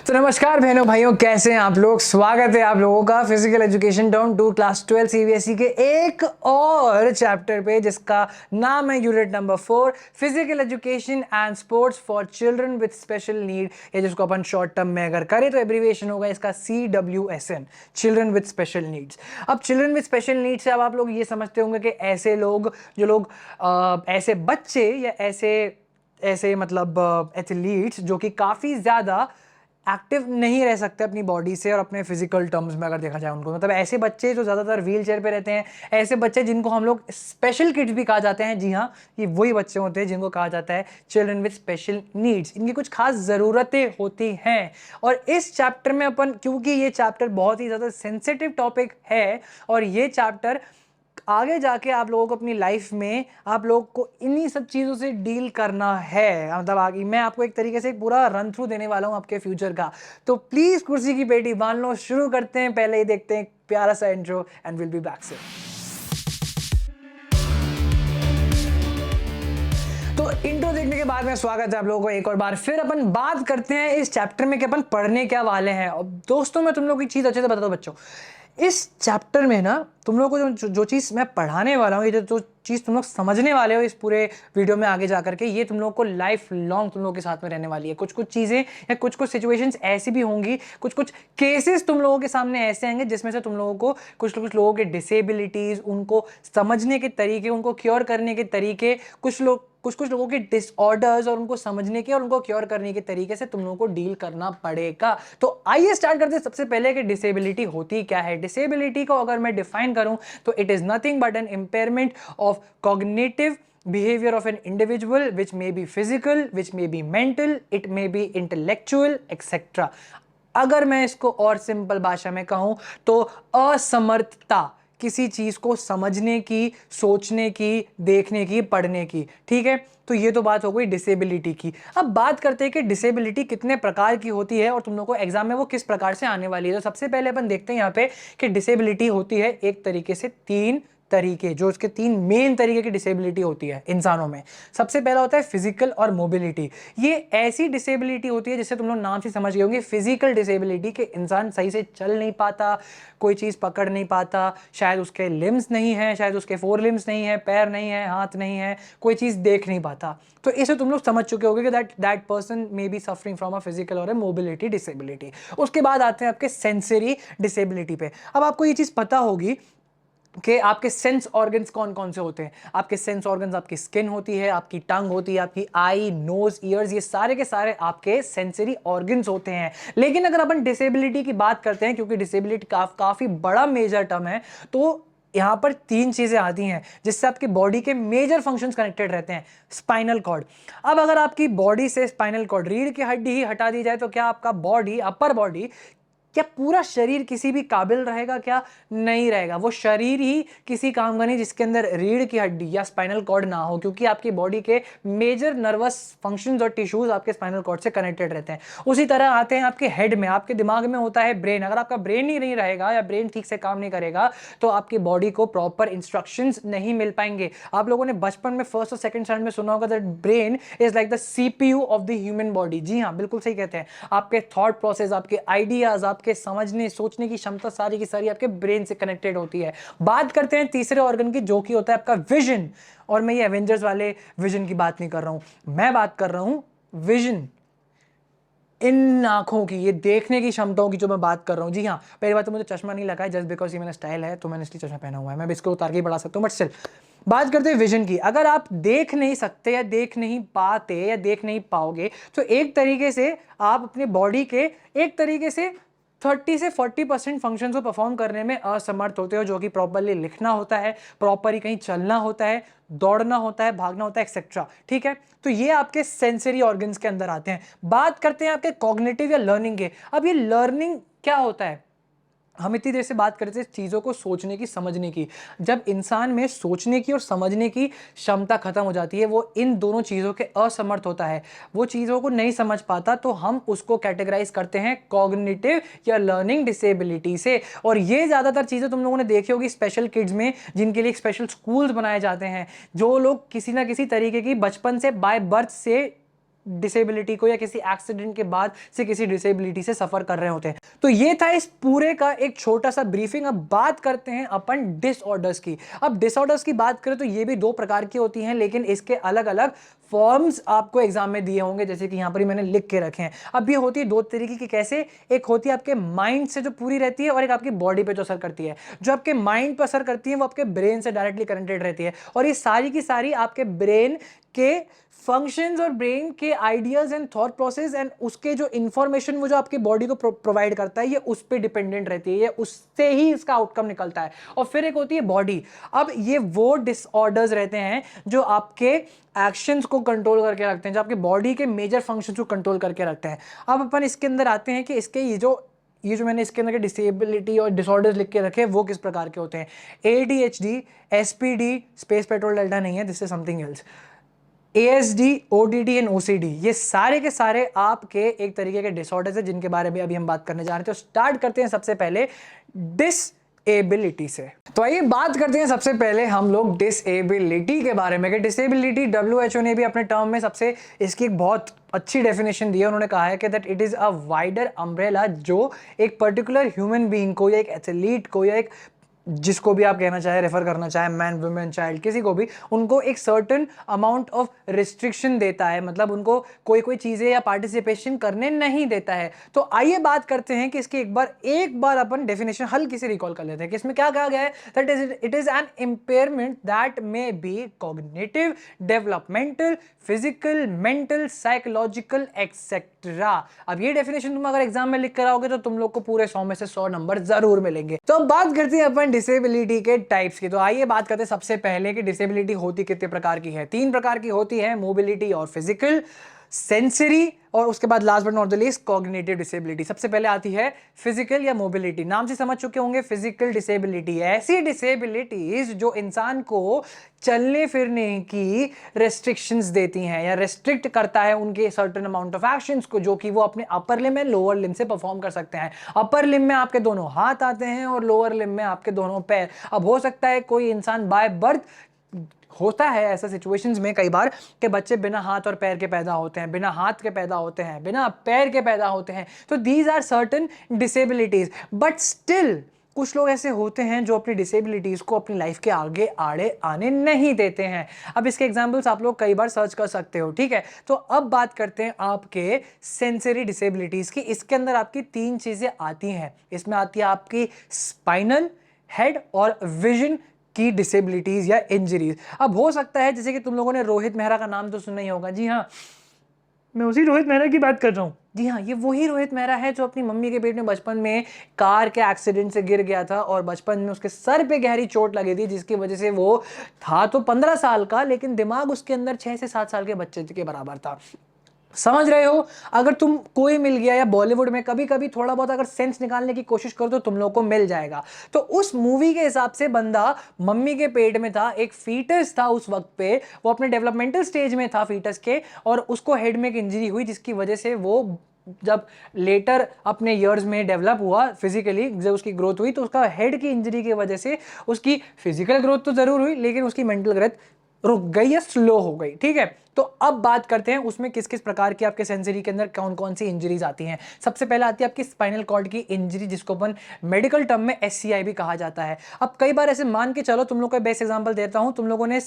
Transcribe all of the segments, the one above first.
तो नमस्कार बहनों भाइयों, कैसे हैं आप लोग। स्वागत है आप लोगों का physical education down to class 12 CBSE के एक और चैप्टर पे, जिसका नाम है unit number 4 physical education and sports for children with special need. ये जिसको अपन शॉर्ट टर्म में अगर करें तो एब्रीविएशन होगा इसका CWSN, children with special needs. अब चिल्ड्रन विद स्पेशल नीड्स से अब आप लोग ये समझते होंगे कि ऐसे लोग जो लोग ऐसे बच्चे या ऐसे ऐसे मतलब एथलीट्स जो कि काफ़ी ज़्यादा एक्टिव नहीं रह सकते अपनी बॉडी से और अपने फिजिकल टर्म्स में अगर देखा जाए उनको, मतलब ऐसे बच्चे जो ज़्यादातर व्हील चेयर पे रहते हैं, ऐसे बच्चे जिनको हम लोग स्पेशल किड्स भी कहा जाते हैं। जी हाँ, ये वही बच्चे होते हैं जिनको कहा जाता है चिल्ड्रन विद स्पेशल नीड्स। इनकी कुछ खास ज़रूरतें होती हैं और इस चैप्टर में अपन, क्योंकि ये चैप्टर बहुत ही ज़्यादा सेंसिटिव टॉपिक है और ये चैप्टर आगे जाके आप लोगों को अपनी लाइफ में आप लोग को इन्हीं सब चीज़ों से डील करना है। मतलब आगे मैं आपको एक तरीके से पूरा रन थ्रू देने वाला हूं आपके फ्यूचर का। तो प्लीज़ कुर्सी की पेटी बांध लो, शुरू करते हैं। पहले ही देखते हैं प्यारा सा intro and will be back से। तो इंट्रो देखने के बाद में स्वागत है आप लोगों को एक और बार। फिर अपन बात करते हैं इस चैप्टर में कि अपन पढ़ने क्या वाले हैं। और दोस्तों, मैं तुम लोगों की चीज़ अच्छे से बता दूं बच्चों, इस चैप्टर में ना तुम लोगों को जो चीज़ मैं पढ़ाने वाला हूँ, ये जो चीज़ तुम लोग समझने वाले हो इस पूरे वीडियो में आगे जाकर के, ये तुम लोगों को लाइफ लॉन्ग तुम लोगों के साथ में रहने वाली है। कुछ कुछ चीज़ें या कुछ कुछ सिचुएशंस ऐसी भी होंगी, कुछ कुछ केसेस तुम लोगों के सामने ऐसे आएंगे जिसमें से तुम लोगों को कुछ लोगों के डिसेबिलिटीज़, उनको समझने के तरीके, उनको क्योर करने के तरीके, कुछ लोगों के डिसऑर्डर्स और उनको समझने के और उनको क्योर करने के तरीके से तुम लोगों को डील करना पड़ेगा। तो आइए स्टार्ट करते हैं सबसे पहले कि डिसेबिलिटी होती क्या है। डिसेबिलिटी को अगर मैं डिफाइन करूं तो it is nothing but an impairment of cognitive behavior of an individual, which may be physical, which may be mental, it may be intellectual, etc. अगर मैं इसको और सिंपल भाषा में कहूं तो असमर्थता किसी चीज को समझने की, सोचने की, देखने की, पढ़ने की। ठीक है, तो ये तो बात हो गई डिसेबिलिटी की। अब बात करते हैं कि डिसेबिलिटी कितने प्रकार की होती है और तुम लोगों को एग्जाम में वो किस प्रकार से आने वाली है। तो सबसे पहले अपन देखते हैं यहाँ पे कि डिसेबिलिटी होती है एक तरीके से तीन तरीके, जो इसके तीन मेन तरीके की डिसेबिलिटी होती है इंसानों में। सबसे पहला होता है फिजिकल और मोबिलिटी। ये ऐसी डिसेबिलिटी होती है जिससे तुम लोग नाम से समझ गए होंगे, फिजिकल डिसेबिलिटी के इंसान सही से चल नहीं पाता, कोई चीज पकड़ नहीं पाता, शायद उसके लिम्स नहीं है, शायद उसके 4 लिम्स नहीं है, पैर नहीं है, हाथ नहीं है, कोई चीज देख नहीं पाता। तो इसे तुम लोग समझ चुके होंगे कि that person may be suffering from a physical और ए मोबिलिटी डिसेबिलिटी। उसके बाद आते हैं आपके सेंसरी डिसेबिलिटी पे। अब आपको ये चीज पता होगी कि आपके सेंस ऑर्गन्स कौन कौन से होते हैं। आपके सेंस ऑर्गन्स, आपकी स्किन होती है, आपकी टंग होती है, आपकी आई, नोज, ईयर्स, ये सारे के सारे आपके सेंसरी ऑर्गन्स होते हैं। लेकिन अगर अपन डिसेबिलिटी की बात करते हैं, क्योंकि डिसेबिलिटी काफी बड़ा मेजर टर्म है, तो यहां पर तीन चीजें आती हैं जिससे आपकी बॉडी के मेजर फंक्शंस कनेक्टेड रहते हैं। Spinal cord. अब अगर आपकी बॉडी से स्पाइनल कॉर्ड, रीढ़ की हड्डी ही हटा दी जाए तो क्या आपका बॉडी, अपर बॉडी, क्या पूरा शरीर किसी भी काबिल रहेगा? क्या नहीं रहेगा। वो शरीर ही किसी काम का नहीं जिसके अंदर रीढ़ की हड्डी या स्पाइनल कॉर्ड ना हो, क्योंकि आपकी बॉडी के मेजर नर्वस फंक्शंस और टिश्यूज आपके स्पाइनल कॉर्ड से कनेक्टेड रहते हैं। उसी तरह आते हैं आपके हेड में, आपके दिमाग में होता है ब्रेन। अगर आपका ब्रेन ही नहीं रहेगा या ब्रेन ठीक से काम नहीं करेगा तो आपकी बॉडी को प्रॉपर इंस्ट्रक्शंस नहीं मिल पाएंगे। आप लोगों ने बचपन में फर्स्ट और सेकंड स्टैंडर्ड में सुना होगा that brain is like the CPU of the human body. जी हाँ, बिल्कुल सही कहते हैं। आपके थॉट प्रोसेस, आपके आइडियाज, के समझने सोचने की क्षमता सारी की सारी आपके ब्रेन से कनेक्टेड होती है। बात करते हैं तीसरे ऑर्गन की, जो कि होता है आपका विजन। और मैं ये एवेंजर्स वाले विजन की बात नहीं कर रहा हूं, मैं बात कर रहा हूं विजन, इन आंखों की, ये देखने की क्षमताओं की जो मैं बात कर रहा हूं। जी हाँ, पहली बात तो मुझे चश्मा नहीं लगा है जस्ट बिकॉज ये मेरा स्टाइल है, तो मैंने इसलिए चश्मा पहना हुआ है। मैं भी इसको उतार के बढ़ा सकता हूं, बट स्टिल बात करते हैं विजन की। अगर आप देख नहीं सकते या देख नहीं पाते या देख नहीं पाओगे तो एक तरीके से आप अपने बॉडी के एक तरीके से 30 से 40% फंक्शन को परफॉर्म करने में असमर्थ होते हो, जो कि प्रॉपरली लिखना होता है, प्रॉपरली कहीं चलना होता है, दौड़ना होता है, भागना होता है, एक्सेट्रा। ठीक है, तो ये आपके सेंसरी ऑर्गन्स के अंदर आते हैं। बात करते हैं आपके कॉग्निटिव या लर्निंग के। अब ये लर्निंग क्या होता है? हम इतनी देर से बात करते हैं चीज़ों को सोचने की, समझने की। जब इंसान में सोचने की और समझने की क्षमता खत्म हो जाती है, वो इन दोनों चीज़ों के असमर्थ होता है, वो चीज़ों को नहीं समझ पाता, तो हम उसको कैटेगराइज करते हैं कॉग्निटिव या लर्निंग डिसेबिलिटी से। और ये ज़्यादातर चीज़ें तुम लोगों ने देखी होगी स्पेशल किड्स में, जिनके लिए स्पेशल स्कूल्स बनाए जाते हैं, जो लोग किसी ना किसी तरीके की बचपन से बाय बर्थ से डिसेबिलिटी को या किसी एक्सीडेंट के बाद से किसी डिसेबिलिटी से सफर कर रहे होते हैं। तो ये था इस पूरे का एक छोटा सा ब्रीफिंग। अब बात करते हैं अपन डिसऑर्डर्स की। अब डिसऑर्डर्स की बात करें तो ये भी दो प्रकार की होती हैं, लेकिन इसके अलग अलग फॉर्म्स आपको एग्जाम में दिए होंगे, जैसे कि यहां पर ही मैंने लिख के रखे हैं। अब ये होती है दो तरीके की। कैसे? एक होती है आपके माइंड से जो पूरी रहती है, और एक आपकी बॉडी पे जो असर करती है। जो आपके माइंड पर असर करती है वो आपके ब्रेन से डायरेक्टली कनेक्टेड रहती है, और ये सारी की सारी आपके ब्रेन के फंक्शंस और ब्रेन के ideas and thought process and उसके जो इंफॉर्मेशन वो जो आपकी बॉडी को प्रोवाइड करता है, ये उस पर डिपेंडेंट रहती है, ये उससे ही इसका आउटकम निकलता है। और फिर एक होती है बॉडी। अब ये वो डिसऑर्डर्स रहते हैं जो आपके एक्शंस को कंट्रोल करके रखते हैं, जो आपकी बॉडी के मेजर फंक्शंस को कंट्रोल करके रखते हैं। अब अपन इसके अंदर आते हैं कि इसके ये जो मैंने इसके अंदर के डिसेबिलिटी और डिसऑर्डर्स लिख के रखे वो किस प्रकार के होते हैं। ADHD, SPD, space petrol delta नहीं है, this is something else. ASD, ODD and OCD, ये सारे के सारे आपके एक तरीके के डिसऑर्डर्स है जिनके बारे में अभी हम बात करने जा रहे थे। तो स्टार्ट करते हैं सबसे पहले डिसएबिलिटी से। तो आइए बात करते हैं सबसे पहले हम लोग डिसएबिलिटी के बारे में। कि डिसएबिलिटी WHO ने भी अपने टर्म में सबसे इसकी एक बहुत अच्छी डेफिनेशन दी है। उन्होंने कहा है कि that it is a wider umbrella जो एक पर्टिकुलर ह्यूमन बीइंग को या एक एथलीट को या एक जिसको भी आप कहना चाहे, रेफर करना चाहे, मैन, वुमेन, चाइल्ड, किसी को भी, उनको एक सर्टेन अमाउंट ऑफ रिस्ट्रिक्शन देता है। मतलब उनको कोई कोई चीजें या पार्टिसिपेशन करने नहीं देता है। तो आइए बात करते हैं कि इसकी एक बार अपन डेफिनेशन हल्की से रिकॉल कर लेते हैं कि इसमें क्या कहा गया है। That it is an impairment that may be cognitive, developmental, physical, mental, psychological etcetera. अब ये डेफिनेशन तुम अगर एग्जाम में लिख कर आओगे तो तुम लोग को पूरे 100 में से 100 नंबर जरूर मिलेंगे। तो अब बात करते हैं अपन डिसेबिलिटी के टाइप्स की। तो आइए बात करते हैं सबसे पहले कि डिसेबिलिटी होती कितने प्रकार की है। 3 प्रकार की होती है, मोबिलिटी और फिजिकल, सेंसरी, और उसके बाद last but not the least cognitive disability. सबसे पहले आती है फिजिकल या मोबिलिटी। नाम से समझ चुके होंगे, फिजिकल डिसेबिलिटी ऐसी डिसेबिलिटीज जो इंसान को चलने फिरने की रेस्ट्रिक्शंस देती हैं या रेस्ट्रिक्ट करता है उनके सर्टेन अमाउंट ऑफ एक्शंस को, जो कि वो अपने upper limb and lower limb से परफॉर्म कर सकते हैं। अपर लिम्ब में आपके दोनों हाथ आते हैं और लोअर लिम्ब में आपके दोनों पैर। अब हो सकता है कोई इंसान बाय बर्थ, होता है ऐसा सिचुएशंस में कई बार कि बच्चे बिना हाथ और पैर के पैदा होते हैं, बिना हाथ के पैदा होते हैं, बिना पैर के पैदा होते हैं। तो these are certain disabilities, but still कुछ लोग ऐसे होते हैं जो अपनी डिसेबिलिटीज को अपनी लाइफ के आगे आड़े आने नहीं देते हैं। अब इसके एग्जांपल्स आप लोग कई बार सर्च कर सकते हो, ठीक है। तो अब बात करते हैं आपके सेंसरी डिसेबिलिटीज की। इसके अंदर आपकी 3 चीजें आती हैं। इसमें आती है आपकी स्पाइनल, हेड और विजन की डिसेबिलिटीज या इंजरीज। अब हो सकता है जैसे कि तुम लोगों ने रोहित मेहरा का नाम तो सुना ही होगा। जी हाँ, मैं उसी रोहित मेहरा की बात कर रहा हूं। जी हाँ, ये वही रोहित मेहरा है जो अपनी मम्मी के पेट में बचपन में कार के एक्सीडेंट से गिर गया था और बचपन में उसके सर पे गहरी चोट लगी थी, जिसकी वजह से वो था तो 15 साल का, लेकिन दिमाग उसके अंदर 6 से 7 साल के बच्चे के बराबर था। समझ रहे हो? अगर तुम कोई मिल गया या बॉलीवुड में कभी कभी थोड़ा बहुत अगर सेंस निकालने की कोशिश करो तो तुम लोग को मिल जाएगा। तो उस मूवी के हिसाब से बंदा मम्मी के पेट में था, एक फीटस था उस वक्त पे, वो अपने डेवलपमेंटल स्टेज में था फीटस के, और उसको हेड में एक इंजरी हुई जिसकी वजह से वो जब लेटर अपने ईयर्स में डेवलप हुआ फिजिकली, जब उसकी ग्रोथ हुई, तो उसका हेड की इंजरी की वजह से उसकी फिजिकल ग्रोथ तो जरूर हुई लेकिन उसकी मेंटल ग्रोथ रुक गई या स्लो हो गई, ठीक है। तो अब बात करते हैं उसमें किस किस प्रकार की आपके सेंसरी के अंदर कौन कौन सी इंजरीज आती हैं। सबसे पहले आती है आपकी स्पाइनल कॉर्ड की इंजरी, जिसको अपन मेडिकल टर्म में SCI भी कहा जाता है। अब कई बार ऐसे मान के चलो, तुम लोग को बेस्ट एग्जांपल देता हूं, तुम लोगों ने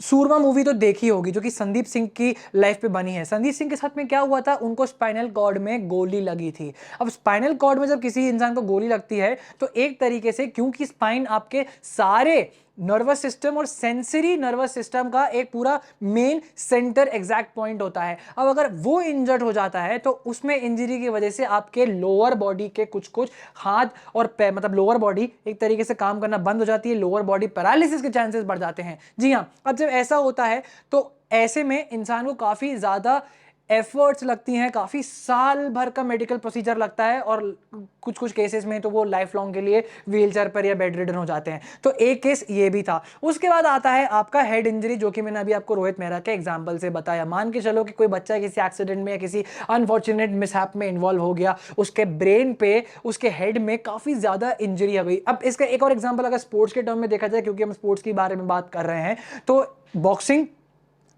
सूरमा मूवी तो देखी होगी जो कि संदीप सिंह की लाइफ पे बनी है। संदीप सिंह के साथ में क्या हुआ था, उनको स्पाइनल कॉर्ड में गोली लगी थी। अब स्पाइनल कॉर्ड में जब किसी इंसान को गोली लगती है तो एक तरीके से, क्योंकि स्पाइन आपके सारे नर्वस सिस्टम और सेंसरी नर्वस सिस्टम का एक पूरा मेन सेंटर एग्जैक्ट पॉइंट होता है। अब अगर वो इंजर्ड हो जाता है तो उसमें इंजरी की वजह से आपके लोअर बॉडी के कुछ कुछ हाथ और पैर, मतलब लोअर बॉडी एक तरीके से काम करना बंद हो जाती है, लोअर बॉडी पैरालिसिस के चांसेस बढ़ जाते हैं। जी हाँ, अब जब ऐसा होता है तो ऐसे में इंसान को काफी ज्यादा एफर्ट्स लगती हैं, काफी साल भर का मेडिकल प्रोसीजर लगता है, और कुछ कुछ केसेस में तो वो लाइफ लॉन्ग के लिए व्हीलचेयर पर या बेड रिडन हो जाते हैं। तो एक केस ये भी था। उसके बाद आता है आपका हेड इंजरी, जो कि मैंने अभी आपको रोहित मेहरा के एग्जांपल से बताया। मान के चलो कि कोई बच्चा किसी एक्सीडेंट में या किसी अनफॉर्चुनेट मिसहैप में इन्वॉल्व हो गया, उसके ब्रेन पे, उसके हेड में काफी ज्यादा इंजरी आ गई। अब इसका एक और एग्जाम्पल अगर स्पोर्ट्स के टर्म में देखा जाए, क्योंकि हम स्पोर्ट्स के बारे में बात कर रहे हैं, तो बॉक्सिंग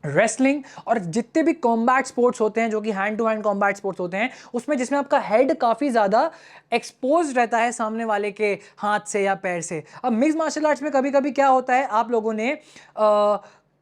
रेसलिंग और जितने भी कॉम्बैट स्पोर्ट्स होते हैं जो कि hand to hand combat sports होते हैं, उसमें जिसमें आपका हेड काफ़ी ज़्यादा एक्सपोज रहता है सामने वाले के हाथ से या पैर से। अब मिक्स मार्शल आर्ट्स में कभी कभी क्या होता है, आप लोगों ने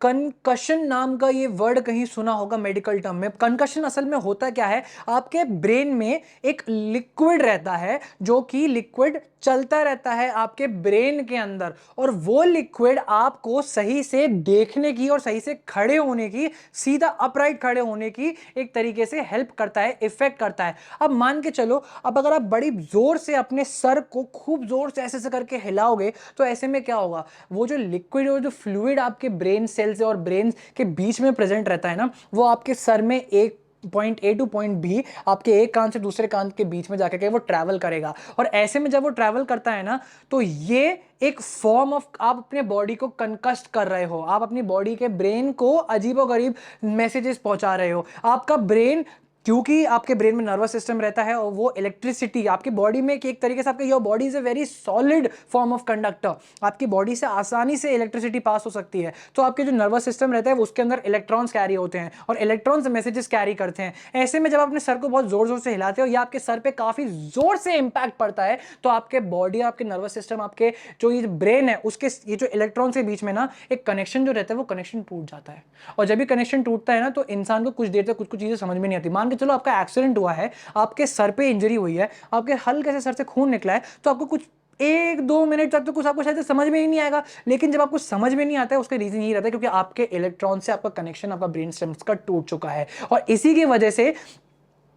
कंकशन नाम का ये वर्ड कहीं सुना होगा मेडिकल टर्म में। कंकशन असल में होता क्या है, आपके ब्रेन में एक लिक्विड रहता है, जो कि लिक्विड चलता रहता है आपके ब्रेन के अंदर, और वो लिक्विड आपको सही से देखने की और सही से खड़े होने की, सीधा अपराइट खड़े होने की एक तरीके से हेल्प करता है, इफेक्ट करता है। अब मान के चलो, अब अगर आप बड़ी जोर से अपने सर को खूब जोर से ऐसे करके हिलाओगे, तो ऐसे में क्या होगा, वो जो लिक्विड और जो फ्लूइड आपके ब्रेन सेल से और ब्रेन के बीच में प्रेजेंट रहता है ना, वो आपके सर में एक point A to point B, आपके एक कान से दूसरे कान के बीच में जाकर के वो ट्रैवल करेगा। और ऐसे में जब वो ट्रैवल करता है ना, तो ये एक फॉर्म ऑफ, आप अपने बॉडी को कंकस्ट कर रहे हो, आप अपनी बॉडी के ब्रेन को अजीबोगरीब मैसेजेस पहुंचा रहे हो। आपका ब्रेन, क्योंकि आपके ब्रेन में नर्वस सिस्टम रहता है और वो इलेक्ट्रिसिटी आपकी बॉडी में एक तरीके से, आपके your body is a very solid form of conductor, आपकी बॉडी से आसानी से इलेक्ट्रिसिटी पास हो सकती है। तो आपके जो नर्वस सिस्टम रहता है वो उसके अंदर इलेक्ट्रॉन्स कैरी होते हैं और इलेक्ट्रॉन्स मैसेजेस कैरी करते हैं। ऐसे में जब आप अपने सर को बहुत जोर जोर से हिलाते हो या आपके सर पे काफी जोर से इंपैक्ट पड़ता है, तो आपके बॉडी, आपके नर्वस सिस्टम, आपके जो ये ब्रेन है, उसके ये जो इलेक्ट्रॉन्स के बीच में ना एक कनेक्शन जो रहता है, वो कनेक्शन टूट जाता है। और जब भी कनेक्शन टूटता है ना, तो इंसान को कुछ देर तक कुछ कुछ चीजें समझ में नहीं आती। मान के चलो आपका एक्सीडेंट हुआ है, आपके सर पे इंजरी हुई है, आपके हल्के से सर से खून निकला है, तो आपको कुछ 1-2 मिनट तक तो कुछ आपको शायद समझ में ही नहीं आएगा। लेकिन जब आपको समझ में नहीं आता है, उसका रीजन यही रहता है क्योंकि आपके इलेक्ट्रॉन से आपका कनेक्शन, आपका ब्रेन स्टेम्स का टूट चुका है। और इसी की वजह से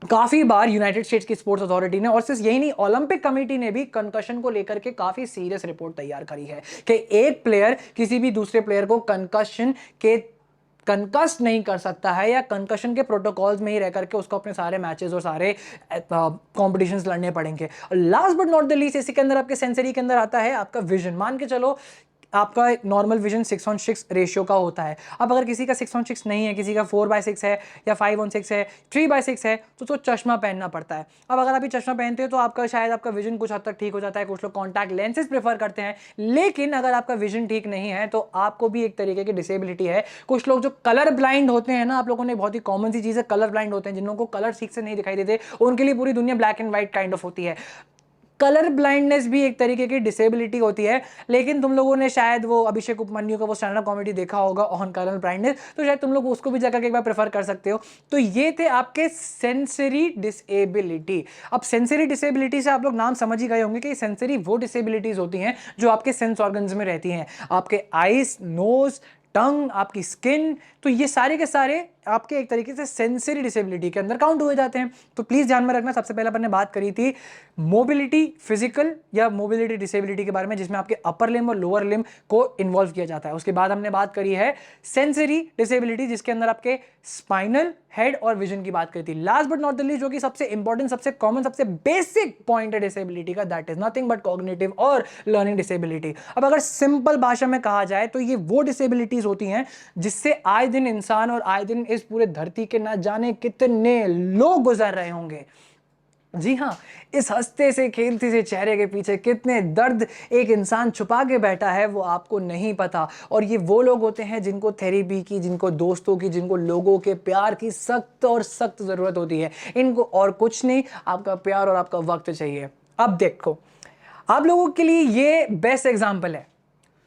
काफी बार यूनाइटेड स्टेट्स की स्पोर्ट्स अथॉरिटी ने, और सिर्फ यही नहीं, ओलंपिक कमेटी ने भी कंकशन को लेकर के काफी सीरियस रिपोर्ट तैयार करी है कि एक प्लेयर किसी भी दूसरे प्लेयर को कंकस्ट नहीं कर सकता है, या कंकशन के प्रोटोकॉल्स में ही रह करके उसको अपने सारे मैचेस और सारे कॉम्पिटिशन्स लड़ने पड़ेंगे। और last but not the least, इसी के अंदर आपके सेंसरी के अंदर आता है आपका विजन। मान के चलो आपका एक नॉर्मल विजन 6:6 रेशियो का होता है। अब अगर किसी का 6:6 नहीं है, किसी का 4/6 है या 5/6 है, 3/6 है, तो चश्मा पहनना पड़ता है। अब अगर आप ये चश्मा पहनते हो तो आपका शायद आपका विजन कुछ हद तक ठीक हो जाता है। कुछ लोग कॉन्टैक्ट लेंसेज प्रेफर करते हैं। लेकिन अगर आपका विजन ठीक नहीं है तो आपको भी एक तरीके की डिसेबिलिटी है। कुछ लोग जो कलर ब्लाइंड होते हैं ना, आप लोगों ने बहुत ही कॉमन सी चीज़ है, कलर ब्लाइंड होते हैं, जिन लोगों को कलर ठीक से नहीं दिखाई देते, उनके लिए पूरी दुनिया black and white kind of होती है। कलर ब्लाइंडनेस भी एक तरीके की डिसेबिलिटी होती है। लेकिन तुम लोगों ने शायद वो अभिषेक उपमन्यु का वो स्टैंड अप कॉमेडी देखा होगा ऑन कलर ब्लाइंडनेस, तो शायद तुम लोग उसको भी जाकर एक बार प्रेफर कर सकते हो। तो ये थे आपके सेंसरी डिसेबिलिटी। अब सेंसरी डिसेबिलिटी से आप लोग नाम समझ ही गए होंगे कि सेंसरी वो डिसेबिलिटीज होती हैं जो आपके सेंस ऑर्गन्स में रहती हैं, आपके आईज, नोज, टंग, आपकी स्किन। तो ये सारे के सारे आपके एक तरीके से सेंसरी डिसेबिलिटी के अंदर काउंट हुए जाते हैं। तो प्लीज ध्यान में रखना, सबसे पहले अपन ने बात करी थी मोबिलिटी फिजिकल या मोबिलिटी डिसेबिलिटी के बारे में, जिसमें आपके अपर लिम्ब और लोअर लिम्ब को इन्वॉल्व किया जाता है। उसके बाद हमने बात करी है सेंसरी डिसेबिलिटी, जिसके अंदर आपके स्पाइनल, हेड और विजन की बात करी थी। Last but not the least, जो कि सबसे इंपॉर्टेंट, सबसे कॉमन, सबसे बेसिक पॉइंट है डिसेबिलिटी का, that is nothing but cognitive और लर्निंग डिसेबिलिटी। अब अगर सिंपल भाषा में कहा जाए तो ये वो डिसेबिलिटीज होती हैं जिससे आए दिन इंसान और आए दिन इस पूरे धरती के ना जाने कितने लोग गुजर रहे होंगे। जी हाँ, इस हंसते से खेलते से चेहरे के पीछे कितने दर्द एक इंसान छुपा के बैठा है वो आपको नहीं पता। और ये वो लोग होते हैं जिनको थेरेपी की, जिनको दोस्तों की, जिनको लोगों के प्यार की सख्त और सख्त जरूरत होती है। इनको और कुछ नहीं, आपका प्यार और आपका वक्त चाहिए। अब देखो, आप लोगों के लिए ये बेस्ट एग्जाम्पल है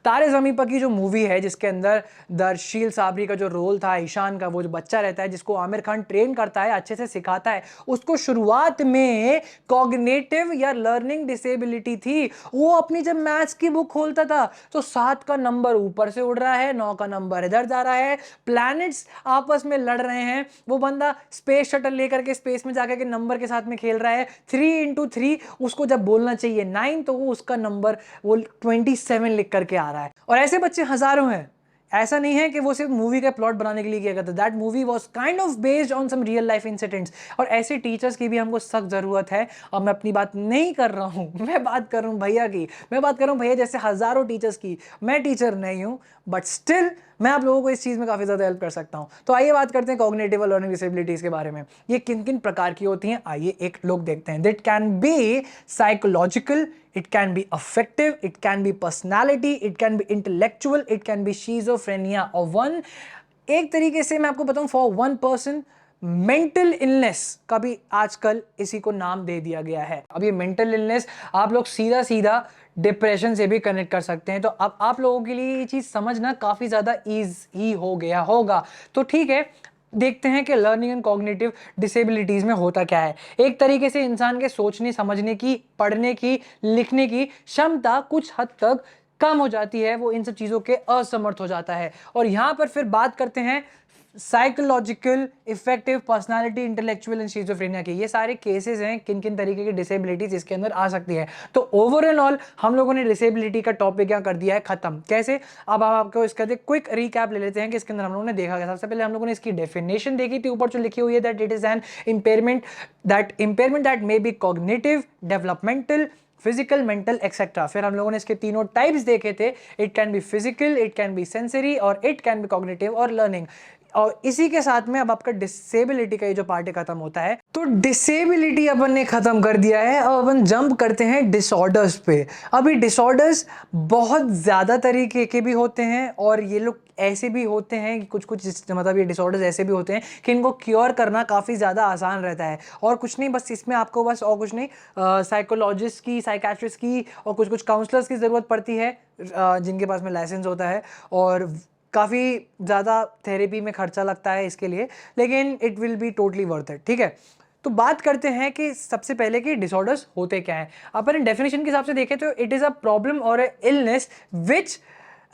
तारे ज़मीं पर की जो मूवी है, जिसके अंदर दरशील साबरी का जो रोल था, ईशान का, वो जो बच्चा रहता है जिसको आमिर खान ट्रेन करता है, अच्छे से सिखाता है, उसको शुरुआत में कॉग्निटिव या लर्निंग डिसेबिलिटी थी। वो अपनी जब मैथ्स की बुक खोलता था तो 7 का नंबर ऊपर से उड़ रहा है, 9 का नंबर इधर जा रहा है, प्लैनेट्स आपस में लड़ रहे हैं, वो बंदा स्पेस शटल लेकर के स्पेस में जाकर के नंबर के साथ में खेल रहा है। 3 × 3 उसको जब बोलना चाहिए 9, तो वो उसका नंबर वो 27 लिख करके आ रहा है। और ऐसे बच्चे हजारों हैं। ऐसा नहीं है कि वो सिर्फ मूवी का प्लॉट बनाने के लिए किया गया था। That movie was kind of based on some real life incidents. और ऐसे टीचर्स की भी हमको सख्त जरूरत है। और मैं अपनी बात नहीं कर रहा हूं, मैं बात कर रहा हूं भैया की, मैं बात कर रहा हूं भैया जैसे हजारों टीचर्स की। मैं टीचर नहीं हूं, बट स्टिल मैं आप लोगों को इस चीज में काफी ज्यादा हेल्प कर सकता हूं। तो आइए बात करते हैं कॉग्निटिव और लर्निंग डिसेबिलिटीज के बारे में। ये किन किन प्रकार की होती हैं, आइए एक लोग देखते हैं। That can B psychological, it can be affective, it can be personality, it can be intellectual, it can be schizophrenia, or one एक तरीके से मैं आपको बताऊं, for one person mental illness का भी आजकल इसी को नाम दे दिया गया है। अब ये मेंटल इलनेस आप लोग सीधा सीधा डिप्रेशन से भी कनेक्ट कर सकते हैं। तो अब आप लोगों के लिए ये चीज़ समझना काफ़ी ज़्यादा ईजी हो गया होगा। तो ठीक है, देखते हैं कि लर्निंग एंड कॉग्निटिव डिसेबिलिटीज़ में होता क्या है। एक तरीके से इंसान के सोचने समझने की, पढ़ने की, लिखने की क्षमता कुछ हद तक कम हो जाती है, वो इन सब चीज़ों के असमर्थ हो जाता है। और यहाँ पर फिर बात करते हैं psychological, effective personality, intellectual and schizophrenia के। ये सारे केसेस हैं किन किन तरीके की डिसेबिलिटीज इसके अंदर आ सकती है। तो ओवरऑल हम लोगों ने डिसेबिलिटी का टॉपिक क्या कर दिया है खत्म। कैसे? अब हम आपको इसका क्विक रिकैप ले लेते हैं कि इसके अंदर हम लोगों ने देखा गया। सबसे पहले हम लोगों ने इसकी डेफिनेशन देखी थी, ऊपर जो लिखी हुई है, that it is an impairment that may be cognitive, developmental, physical, mental etcetera. फिर हम लोगों ने इसके तीनों टाइप्स देखे थे। It can B physical, it can B sensory और इट कैन बी कॉग्निटिव और लर्निंग। और इसी के साथ में अब आपका डिसेबिलिटी का ये जो पार्ट खत्म होता है। तो डिसेबिलिटी अपन ने खत्म कर दिया है। अब अपन जंप करते हैं डिसऑर्डर्स पे। अभी डिसऑर्डर्स बहुत ज्यादा तरीके के भी होते हैं और ये लोग ऐसे भी होते हैं कि कुछ मतलब ये डिसऑर्डर्स ऐसे भी होते हैं कि इनको क्योर करना काफ़ी ज़्यादा आसान रहता है। और कुछ नहीं, बस इसमें आपको बस और कुछ नहीं, साइकोलॉजिस्ट की, साइकेट्रिस्ट की और कुछ काउंसलर्स की ज़रूरत पड़ती है, जिनके पास में लाइसेंस होता है। और काफ़ी ज़्यादा थेरेपी में खर्चा लगता है इसके लिए, लेकिन it will be totally worth it. ठीक है, तो बात करते हैं कि सबसे पहले कि डिसऑर्डर्स होते क्या हैं। अपन डेफिनेशन के हिसाब से देखें तो it is a problem or illness which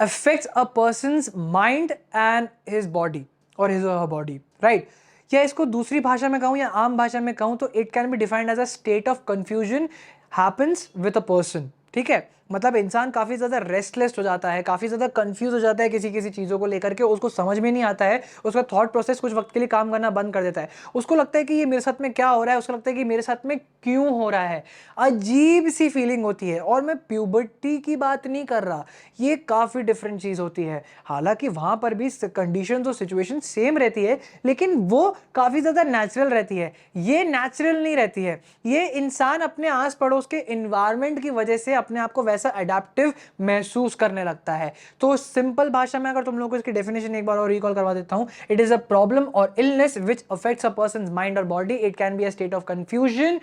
affects a person's mind and his body or his or her body, right? या इसको दूसरी भाषा में कहूँ या आम भाषा में कहूँ तो it can be defined as a state of confusion happens with a person। ठीक है, मतलब इंसान काफ़ी ज़्यादा रेस्टलेस हो जाता है, काफ़ी ज़्यादा कंफ्यूज हो जाता है किसी किसी चीज़ों को लेकर के, उसको समझ में नहीं आता है, उसका थॉट प्रोसेस कुछ वक्त के लिए काम करना बंद कर देता है। उसको लगता है कि ये मेरे साथ में क्या हो रहा है, उसको लगता है कि मेरे साथ में क्यों हो रहा है। अजीब सी फीलिंग होती है। और मैं प्यूबर्टी की बात नहीं कर रहा, ये काफ़ी डिफरेंट चीज़ होती है। हालांकि वहाँ पर भी कंडीशन और सिचुएशन सेम रहती है, लेकिन वो काफ़ी ज़्यादा नेचुरल रहती है। ये नेचुरल नहीं रहती है, ये इंसान अपने आस पड़ोस के इन्वायरमेंट की वजह से अपने आप को वैसा अडेप्टिव महसूस करने लगता है। तो सिंपल भाषा में अगर तुम लोगों को इसकी डेफिनेशन एक बार और रिकॉल करवा देता हूं, it is a problem or illness which affects a person's mind और body. It can be a state of confusion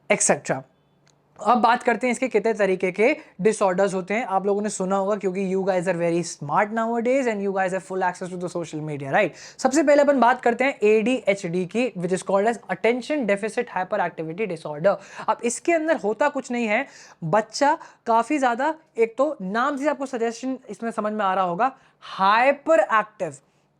etcetera. अब बात करते हैं इसके कितने तरीके के डिसऑर्डर्स होते हैं। आप लोगों ने सुना होगा क्योंकि you guys are very smart nowadays and you guys have full access to the social media, right? सबसे पहले अपन बात करते हैं ADHD की, which is called as attention deficit hyper activity disorder. अब इसके अंदर होता कुछ नहीं है, बच्चा काफी ज्यादा, एक तो नाम से आपको सजेशन इसमें समझ में आ रहा होगा, हाइपर एक्टिव,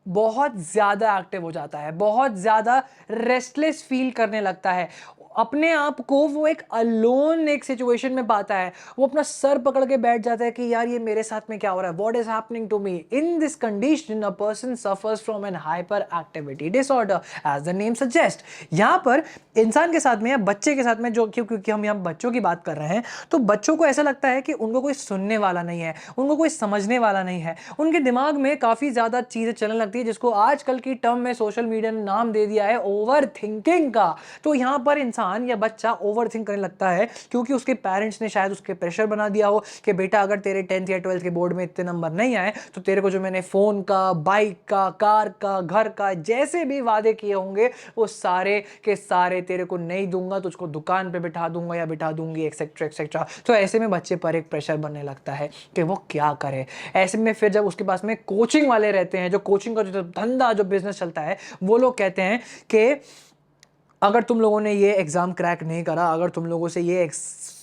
बहुत ज्यादा एक्टिव हो जाता है, बहुत ज्यादा रेस्टलेस फील करने लगता है, अपने आप को वो एक अलोन एक सिचुएशन में पाता है, वो अपना सर पकड़ के बैठ जाता है कि यार ये मेरे साथ में क्या हो रहा है, what is happening to me. In this condition a person suffers from an hyper activity disorder as the name suggest. यहाँ पर इंसान के साथ में या बच्चे के साथ में, जो क्योंकि हम यहाँ बच्चों की बात कर रहे हैं, तो बच्चों को ऐसा लगता है कि उनको कोई सुनने वाला नहीं है, उनको कोई समझने वाला नहीं है, उनके दिमाग में काफ़ी ज़्यादा चीज़ें चलने लगती है, जिसको आजकल की टर्म में सोशल मीडिया ने नाम दे दिया है ओवर थिंकिंग का। तो यहाँ पर इंसान या बच्चा ओवर थिंक करने लगता है क्योंकि उसके पेरेंट्स ने शायद उसके प्रेशर बना दिया हो कि बेटा अगर तेरे 10th या 12th के बोर्ड में इतने नंबर नहीं आए तो तेरे को जो मैंने फोन का, बाइक का, कार का, घर का, जैसे भी वादे किए होंगे वो सारे के सारे तेरे को नहीं दूंगा, तुझको दुकान पे बिठा दूंगा या बिठा दूंगी, एक्सेट्रा एक्सेट्रा। तो ऐसे में बच्चे पर एक प्रेशर बनने लगता है कि वो क्या करे। ऐसे में फिर जब उसके पास में कोचिंग वाले रहते हैं, जो कोचिंग का जो धंधा, जो बिजनेस चलता है, वो लोग कहते हैं कि अगर तुम लोगों ने ये एग्जाम क्रैक नहीं करा, अगर तुम लोगों से ये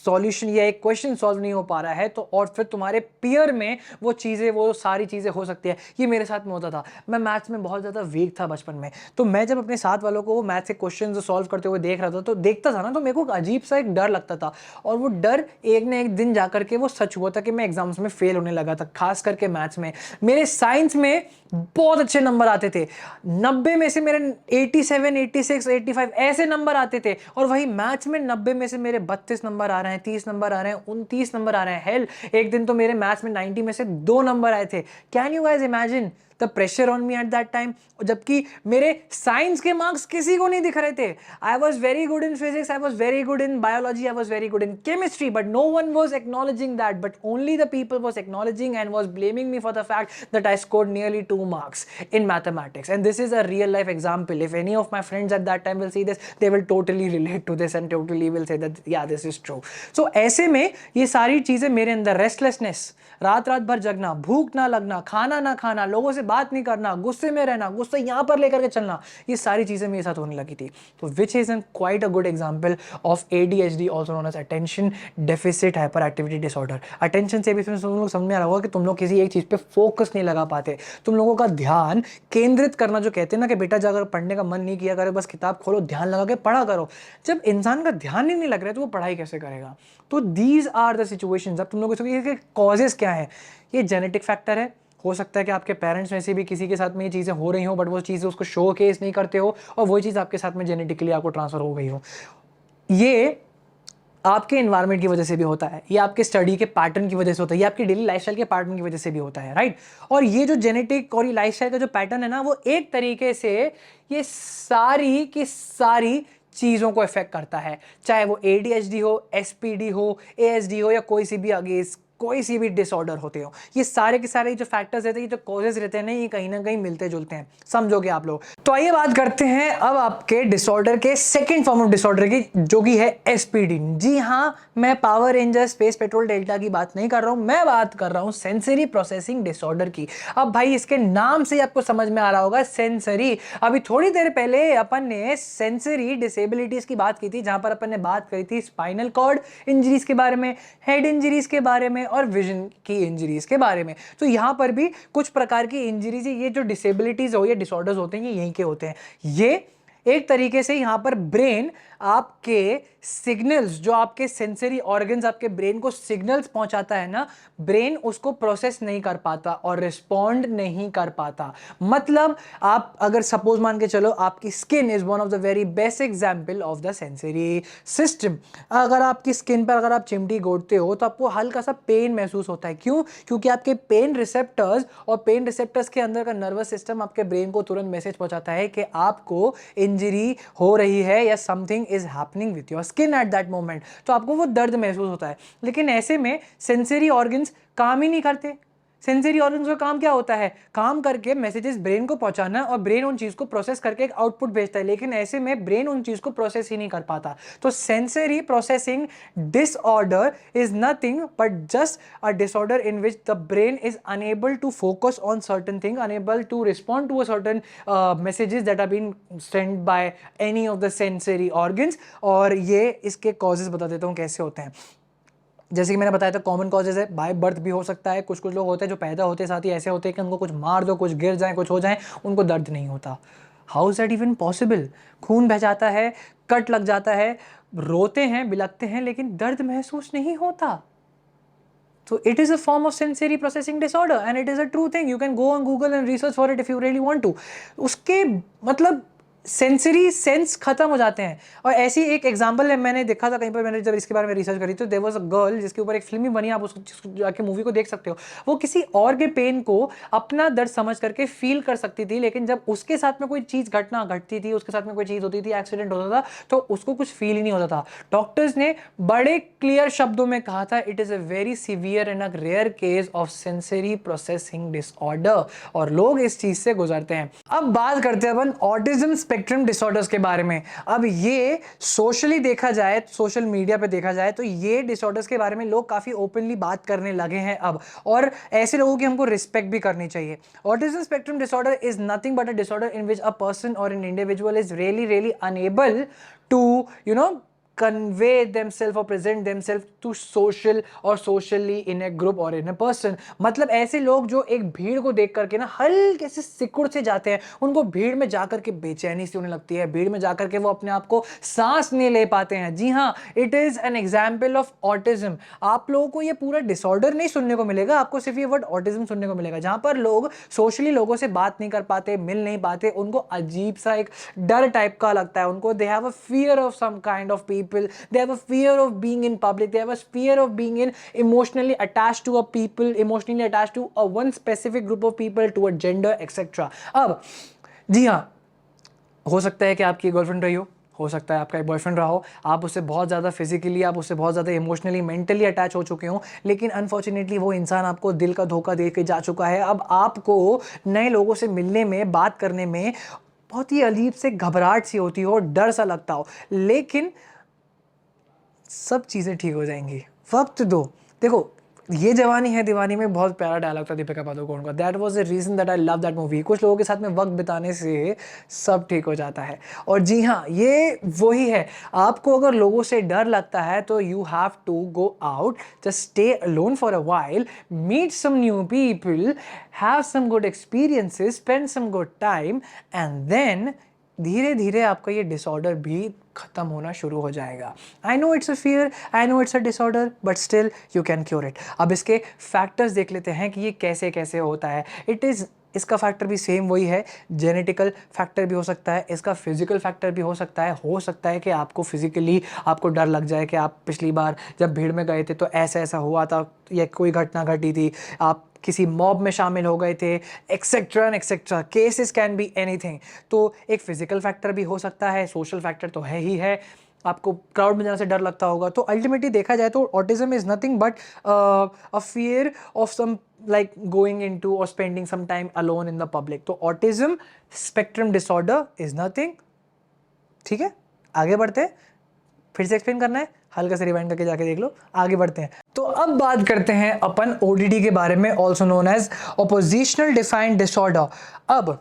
सॉल्यूशन या एक क्वेश्चन सॉल्व नहीं हो पा रहा है, तो और फिर तुम्हारे पीयर में वो चीज़ें, वो सारी चीज़ें हो सकती है। ये मेरे साथ में होता था, मैं मैथ्स में बहुत ज़्यादा वीक था बचपन में, तो मैं जब अपने साथ वालों को वो मैथ्स के क्वेश्चन सॉल्व करते हुए देख रहा था, तो देखता था ना, तो मेरे को अजीब सा एक डर लगता था। और वो डर एक न एक दिन जाकर के वो सच हुआ था कि मैं एग्जाम्स में फेल होने लगा था, खास करके मैथ्स में। मेरे साइंस में बहुत अच्छे नंबर आते थे, 90 में से मेरे 87, 86, 85 ऐसे नंबर आते थे, और वही मैथ्स में 90 में से मेरे 32 नंबर आ रहे हैं, 30 नंबर आ रहे हैं, 29 नंबर आ रहे हैं। हेल, एक दिन तो मेरे मैथ्स में 90 में से 2 नंबर आए थे। Can you guys imagine the pressure on me at that time, जबकि मेरे साइंस के मार्क्स किसी को नहीं दिख रहे थे. I was very good in physics, I was very good in biology, I was very good in chemistry, but no one was acknowledging that, but only the people was acknowledging and was blaming me for the fact that I scored nearly 2 marks in mathematics. And this is a real life example. If any of my friends at that time will see this, they will totally relate to this and totally will say that yeah, this is true. So ऐसे में ये सारी चीजें मेरे अंदर, restlessness, रात रात भर जगना, भूख ना लगना, खाना ना खाना, लोगों से बात नहीं करना, गुस्से में रहना, गुस्से यहाँ पर लेकर के चलना, ये सारी चीजें मेरे साथ होने लगी थी. तो which is an quite a good example of ADHD, also known as attention deficit hyper activity disorder. Attention से भी तुम लोग समझ में आ रहा होगा कि तुम लोग किसी एक चीज पे फोकस नहीं लगा पाते, तुम लोगों का ध्यान केंद्रित करना, जो कहते हैं ना कि बेटा जाकर पढ़ने का मन नहीं किया करे, बस किताब खोलो, ध्यान लगा के पढ़ा करो. जब इंसान का ध्यान ही नहीं लग रहा है तो वो पढ़ाई कैसे करेगा? तो दीज आर द सिचुएशंस. अब तुम लोगों को इसके कॉजेस क्या है? ये जेनेटिक फैक्टर है. हो सकता है कि आपके पेरेंट्स में से भी किसी के साथ में ये चीज़ें हो रही हो, बट वो चीज़ें उसको शो केस नहीं करते हो, और वही चीज़ आपके साथ में जेनेटिकली आपको ट्रांसफर हो गई हो. ये आपके एनवायरनमेंट की वजह से भी होता है, ये आपके स्टडी के पैटर्न की वजह से होता है, ये आपकी डेली लाइफस्टाइल के पैटर्न की वजह से भी होता है, राइट? और ये जो जेनेटिक और ये लाइफस्टाइल का जो पैटर्न है ना, वो एक तरीके से ये सारी की सारी चीज़ों को इफेक्ट करता है, चाहे वो ADHD हो, SPD हो, ASD हो, या कोई सी भी आगे कोई सी भी डिसऑर्डर होते हो. ये सारे के सारे जो फैक्टर्स रहते हैं, ये जो कॉजेज रहते हैं ना, ये कहीं ना कहीं मिलते जुलते हैं. समझोगे आप लोग? तो आइए बात करते हैं अब आपके डिसऑर्डर के सेकंड फॉर्म ऑफ डिसऑर्डर की, जो कि है SPD. जी हाँ, मैं power ranger space petrol delta की बात नहीं कर रहा हूं, मैं बात कर रहा हूं सेंसरी प्रोसेसिंग डिसऑर्डर की. अब भाई इसके नाम से आपको समझ में आ रहा होगा, सेंसरी. अभी थोड़ी देर पहले अपन ने सेंसरी डिसेबिलिटीज की बात की थी, जहां पर अपन ने बात करी थी स्पाइनल कॉर्ड इंजरीज के बारे में, हेड इंजरीज के बारे में, और विजन की इंजरीज के बारे में. तो यहां पर भी कुछ प्रकार की इंजरीज, ये जो डिसेबिलिटीज हो, ये डिसऑर्डर्स होते हैं, ये यहीं के होते हैं. ये एक तरीके से यहां पर ब्रेन आपके सिग्नल्स, जो आपके सेंसरी ऑर्गन्स आपके ब्रेन को सिग्नल्स पहुंचाता है ना, ब्रेन उसको प्रोसेस नहीं कर पाता और रिस्पॉन्ड नहीं कर पाता. मतलब आप अगर सपोज मान के चलो, आपकी skin is one of the very best example of the sensory system. अगर आपकी स्किन पर अगर आप चिमटी गोड़ते हो तो आपको हल्का सा पेन महसूस होता है. क्यों? क्योंकि आपके पेन रिसेप्टर्स, और पेन रिसेप्टर्स के अंदर का नर्वस सिस्टम आपके ब्रेन को तुरंत मैसेज पहुंचाता है कि आपको इंजरी हो रही है या something is happening with your skin at that moment. तो आपको वो दर्द महसूस होता है. लेकिन ऐसे में सेंसरी ऑर्गन्स काम ही नहीं करते. सेंसरी ऑर्गन्स का काम क्या होता है? काम करके मैसेजेस ब्रेन को पहुंचाना, और ब्रेन उन चीज को प्रोसेस करके एक आउटपुट भेजता है. लेकिन ऐसे में ब्रेन उन चीज को प्रोसेस ही नहीं कर पाता. तो sensory processing disorder is nothing but just a disorder in which the brain is unable to focus on certain thing, unable to respond to a certain messages that are been send by any of the sensory organs. और ये इसके causes बता देता हूँ कैसे होते हैं. जैसे कि मैंने बताया था, कॉमन कॉजेज है, बाय बर्थ भी हो सकता है. कुछ कुछ लोग होते हैं जो पैदा होते साथ ही ऐसे होते हैं कि उनको कुछ मार दो, कुछ गिर जाए, कुछ हो जाए, उनको दर्द नहीं होता. How is that even possible? खून बह जाता है, कट लग जाता है, रोते हैं, बिलखते हैं, लेकिन दर्द महसूस नहीं होता. So it is a form of sensory processing disorder and it is a true thing. You can go on Google and research for it if you really want to. उसके मतलब सेंसरी सेंस खत्म हो जाते हैं. और ऐसी एक example है, मैंने देखा था कहीं पर, मैंने जब इसके बारे में रिसर्च करी तो देयर वाज अ गर्ल जिसके ऊपर एक फिल्म ही बनी, आप उसको जाके मूवी को देख सकते हो. वो किसी और के पेन को अपना दर्द समझ करके फील कर सकती थी, लेकिन जब उसके साथ में कोई चीज़ घटना घटती थी, उसके साथ में कोई चीज़ होती थी, एक्सीडेंट होता था, तो उसको कुछ फील ही नहीं होता था. डॉक्टर्स ने बड़े क्लियर शब्दों में कहा था, it is a very severe and a rare case of sensory processing disorder. और लोग इस चीज़ से गुजरते हैं. अब बात करते हैं अपन ऑटिज्म स्पेक्ट्रम डिसऑर्डर्स के बारे में. अब ये सोशली देखा जाए, सोशल मीडिया पे देखा जाए, तो ये डिसऑर्डर्स के बारे में लोग काफ़ी ओपनली बात करने लगे हैं अब, और ऐसे लोगों की हमको रिस्पेक्ट भी करनी चाहिए. Autism spectrum disorder is nothing but a disorder in which a person or an individual is really unable to convey themselves or present themselves to social or socially in a group or in a person. मतलब ऐसे लोग जो एक भीड़ को देख करके ना हल्के से सिकुड़ से जाते हैं, उनको भीड़ में जाकर के बेचैनी सी होने लगती है, भीड़ में जाकर के वो अपने आप को सांस नहीं ले पाते हैं. जी हाँ, it is an example of autism. आप लोगों को ये पूरा डिसऑर्डर नहीं सुनने को मिलेगा, आपको सिर्फ ये वर्ड ऑटिज्म सुनने को मिलेगा, जहां पर लोग सोशली लोगों से बात नहीं कर पाते, मिल नहीं पाते, उनको अजीब सा एक डर टाइप का लगता है, उनको they have a fear of some kind of people people, they have a fear of being in public, they have a fear of being in emotionally attached to a people, emotionally attached to a one specific group of people, to a gender, etc. अब जी हाँ, हो सकता है कि आपकी girlfriend रही हो सकता है आपका एक बॉयफ्रेंड रहा हो, आप उससे बहुत ज़्यादा फिजिकली, आप उससे बहुत ज़्यादा इमोशनली, मेंटली अटैच हो चुके हो, लेकिन अनफॉर्चुनेटली वो इंसान आपको दिल का धोखा दे के जा चुका है। अब आपको नए लोगों से मिलने में, बात करने में बहुत ही अजीब से घबराहट सी होती हो, डर सा लगता हो, लेकिन सब चीज़ें ठीक हो जाएंगी, वक्त दो। देखो, ये जवानी है दीवानी में बहुत प्यारा डायलॉग था दीपिका पादुकोण का, that was the reason that I love that movie. कुछ लोगों के साथ में वक्त बिताने से सब ठीक हो जाता है। और जी हाँ, ये वही है, आपको अगर लोगों से डर लगता है तो you have to go out, just stay alone for a while, meet some new people, have some good experiences, spend some good time, and then धीरे धीरे आपका ये डिसऑर्डर भी खत्म होना शुरू हो जाएगा। I know it's a fear, I know it's a disorder, but still you can cure it. अब इसके फैक्टर्स देख लेते हैं कि ये कैसे कैसे होता है। इसका फैक्टर भी सेम वही है, जेनेटिकल फैक्टर भी हो सकता है, इसका फिजिकल फैक्टर भी हो सकता है। हो सकता है कि आपको फिजिकली आपको डर लग जाए कि आप पिछली बार जब भीड़ में गए थे तो ऐसा ऐसा हुआ था, या कोई घटना घटी थी, आप किसी मॉब में शामिल हो गए थे, etcetera and etcetera, cases can be anything. तो एक फिजिकल फैक्टर भी हो सकता है, सोशल फैक्टर तो है ही है, आपको क्राउड में जाने से डर लगता होगा। तो अल्टीमेटली देखा जाए तो autism is nothing but a fear of some like going into or spending some time alone in the public. तो autism spectrum disorder is nothing. ठीक है, आगे बढ़ते हैं। फिर से एक्सप्लेन करना है, हल्का से रिवाइंड करके जाके देख लो, आगे बढ़ते हैं। तो अब बात करते हैं अपन ओडीडी के बारे में, also known as oppositional defiant disorder. अब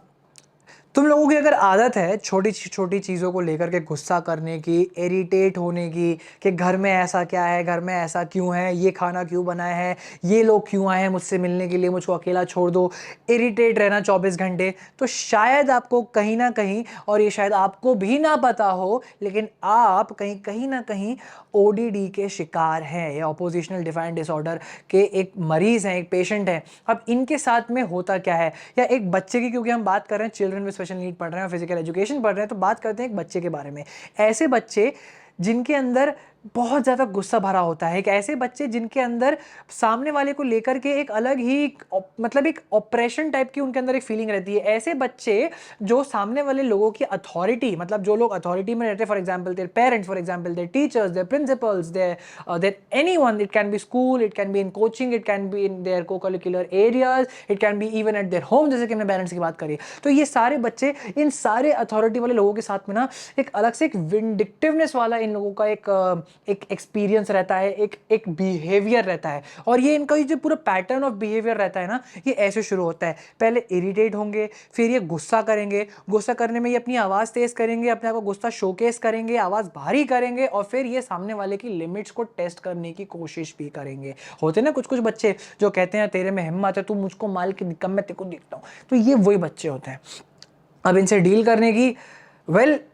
तुम लोगों की अगर आदत है छोटी छोटी चीज़ों को लेकर के गुस्सा करने की, इरिटेट होने की, कि घर में ऐसा क्या है, घर में ऐसा क्यों है, ये खाना क्यों बनाया है, ये लोग क्यों आए हैं मुझसे मिलने के लिए, मुझको अकेला छोड़ दो, इरिटेट रहना 24 घंटे, तो शायद आपको कहीं ना कहीं, और ये शायद आपको भी ना पता हो, लेकिन आप कहीं ना कहीं ओडीडी के शिकार हैं, या ऑपोजिशनल डिफाइंड डिसऑर्डर के एक मरीज हैं, एक पेशेंट है। अब इनके साथ में होता क्या है, या एक बच्चे की, क्योंकि हम बात कर रहे हैं चिल्ड्रन विद स्पेशल नीड पढ़ रहे हैं, फिजिकल एजुकेशन पढ़ रहे हैं, तो बात करते हैं एक बच्चे के बारे में। ऐसे बच्चे जिनके अंदर बहुत ज़्यादा गुस्सा भरा होता है, एक ऐसे बच्चे जिनके अंदर सामने वाले को लेकर के एक अलग ही मतलब एक ऑपरेशन टाइप की उनके अंदर एक फीलिंग रहती है। ऐसे बच्चे जो सामने वाले लोगों की अथॉरिटी, मतलब जो लोग अथॉरिटी में रहते हैं, for example their parents, for example their teachers, their principals, their anyone, it can be school, it can be in coaching, it can be in their co curricular areas, it can be even at their home, जैसे कि हमने parents की बात करी। तो ये सारे बच्चे इन सारे अथॉरिटी वाले लोगों के साथ में ना एक अलग से एक विंडिक्टिवनेस वाला इन लोगों का एक एक्सपीरियंस रहता है, एक बिहेवियर रहता है। और ये इनका जो पूरा पैटर्न ऑफ बिहेवियर रहता है ना, ये ऐसे शुरू होता है। पहले इरिटेट होंगे, फिर ये गुस्सा करेंगे, गुस्सा करने में ये अपनी आवाज़ तेज करेंगे, अपने आप को गुस्सा शोकेस करेंगे, आवाज़ भारी करेंगे, और फिर ये सामने वाले की लिमिट्स को टेस्ट करने की कोशिश भी करेंगे। होते ना कुछ कुछ बच्चे जो कहते हैं तेरे में हिम्मत है, तू मुझको माल के निकम, मैं तेरे को देखता हूँ। तो ये वही बच्चे होते हैं। अब इनसे डील करने की,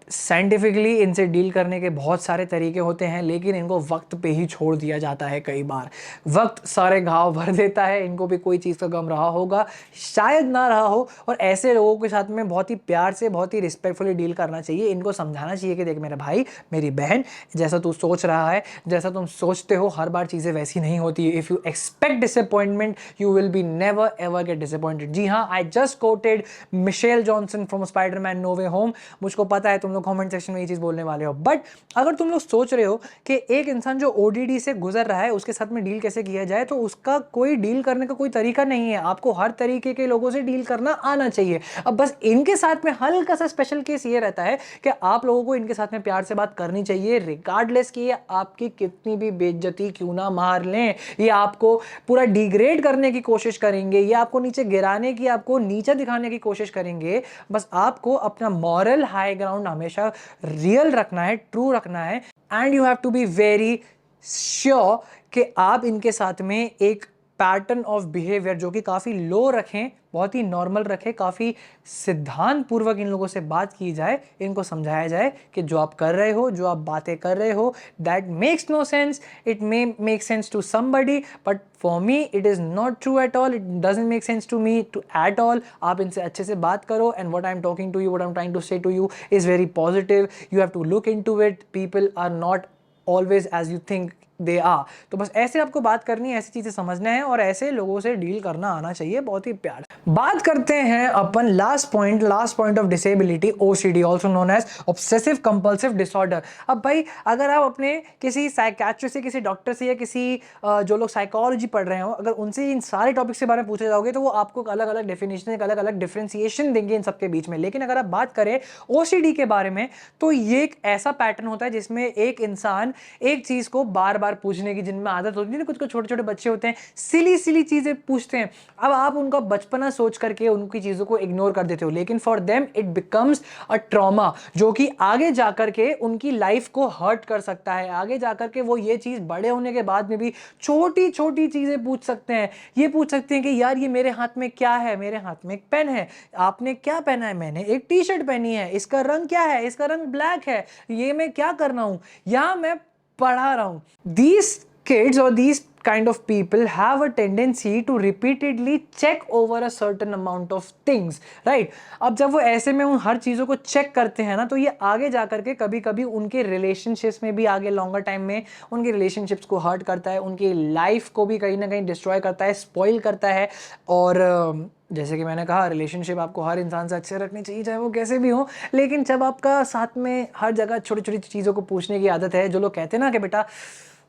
साइंटिफिकली इनसे डील करने के बहुत सारे तरीके होते हैं, लेकिन इनको वक्त पे ही छोड़ दिया जाता है। कई बार वक्त सारे घाव भर देता है, इनको भी कोई चीज़ का गम रहा होगा, शायद ना रहा हो। और ऐसे लोगों के साथ में बहुत ही प्यार से, बहुत ही रिस्पेक्टफुली डील करना चाहिए। इनको समझाना चाहिए कि देख मेरे भाई, मेरी बहन, जैसा तू सोच रहा है, जैसा तुम सोचते हो, हर बार चीज़ें वैसी नहीं होती है। If you expect disappointment, you will be never ever get disappointed. जी हाँ, I just quoted Michelle Johnson from Spiderman No Way Home. मुझको पता है तुम लोग कमेंट सेक्शन में ये चीज़ बोलने वाले हो, बट अगर तुम लोग सोच रहे हो कि एक इंसान जो ओडीडी से गुजर रहा है उसके साथ में डील कैसे किया जाए, तो उसका कोई डील करने का कोई तरीका नहीं है। आपको हर तरीके के लोगों से डील करना आना चाहिए। अब बस इनके साथ में हल्का सा स्पेशल केस ये रहता है कि आप लोगों को इनके साथ में प्यार से बात करनी चाहिए, रिगार्डलेस कि ये आपकी कितनी भी बेइज्जती क्यों ना मार लें, ये आपको पूरा डिग्रेड करने की कोशिश करेंगे, ये आपको नीचे गिराने की, आपको नीचे दिखाने की कोशिश करेंगे। बस आपको अपना मॉरल हाई ग्राउंड हमेशा रियल रखना है, ट्रू रखना है, and you have to be very sure कि आप इनके साथ में एक पैटर्न ऑफ बिहेवियर जो कि काफ़ी लो रखें, बहुत ही नॉर्मल रखें, काफ़ी सिद्धांत पूर्वक इन लोगों से बात की जाए, इनको समझाया जाए कि जो आप कर रहे हो, जो आप बातें कर रहे हो, that makes no sense, it may make sense to somebody but for me it is not true at all, it doesn't make sense to me to at all. आप इनसे अच्छे से बात करो, and what I am talking to you, what I am trying to say to you is very positive. You have to look into it. People are not always as you think they are। तो बस ऐसे आपको बात करनी है, ऐसी चीजें समझना है और ऐसे लोगों से डील करना आना चाहिए, बहुत ही प्यार। बात करते हैं अपन last point of disability, OCD also known as obsessive compulsive disorder. अब भाई अगर आप अपने किसी साइकियाट्रिस्ट से, किसी डॉक्टर से या किसी जो लोग साइकोलॉजी पढ़ रहे हो, अगर उनसे इन सारे टॉपिक्स के बारे में पूछे जाओगे तो वो आपको अलग अलग डेफिनेशन, एक अलग अलग डिफ्रेंसिएशन देंगे इन सबके बीच में। लेकिन अगर आप बात करें ओसीडी के बारे में तो ये एक ऐसा पैटर्न होता है जिसमें एक इंसान एक चीज को बार बार पूछने की, जिनमें आदत होती है ना, कुछ कुछ छोटे छोटे बच्चे होते हैं सिली चीजें पूछते हैं। अब आप उनका बचपना सोच करके उनकी चीजों को इग्नोर कर देते हो, लेकिन for them it becomes a trauma जो कि आगे जाकर के उनकी लाइफ को हर्ट कर सकता है। आगे जाकर के वो ये चीज बड़े होने के बाद में भी छोटी छोटी चीजें पूछ सकते हैं। ये पूछ सकते हैं कि यार ये मेरे हाथ में क्या है, मेरे हाथ में एक पेन है, आपने क्या पहना है, मैंने एक टी शर्ट पहनी है, इसका रंग क्या है, इसका रंग ब्लैक है, ये मैं क्या कर रहा हूं, या मैं पढ़ा रहा हूं। These kids or these kind of people have a tendency to repeatedly check over a certain amount of things, right? अब जब वो ऐसे में उन हर चीज़ों को चेक करते हैं ना, तो ये आगे जा करके कभी कभी उनके रिलेशनशिप्स में भी आगे लॉन्गर टाइम में उनके रिलेशनशिप्स को हर्ट करता है, उनकी लाइफ को भी कहीं ना कहीं डिस्ट्रॉय करता है, स्पॉइल करता है। और जैसे कि मैंने कहा, रिलेशनशिप आपको हर इंसान से अच्छे रखनी चाहिए, चाहे वो कैसे भी हो। लेकिन जब आपका साथ में हर जगह छोटी छोटी चीज़ों को पूछने की आदत है, जो लोग कहते हैं ना कि बेटा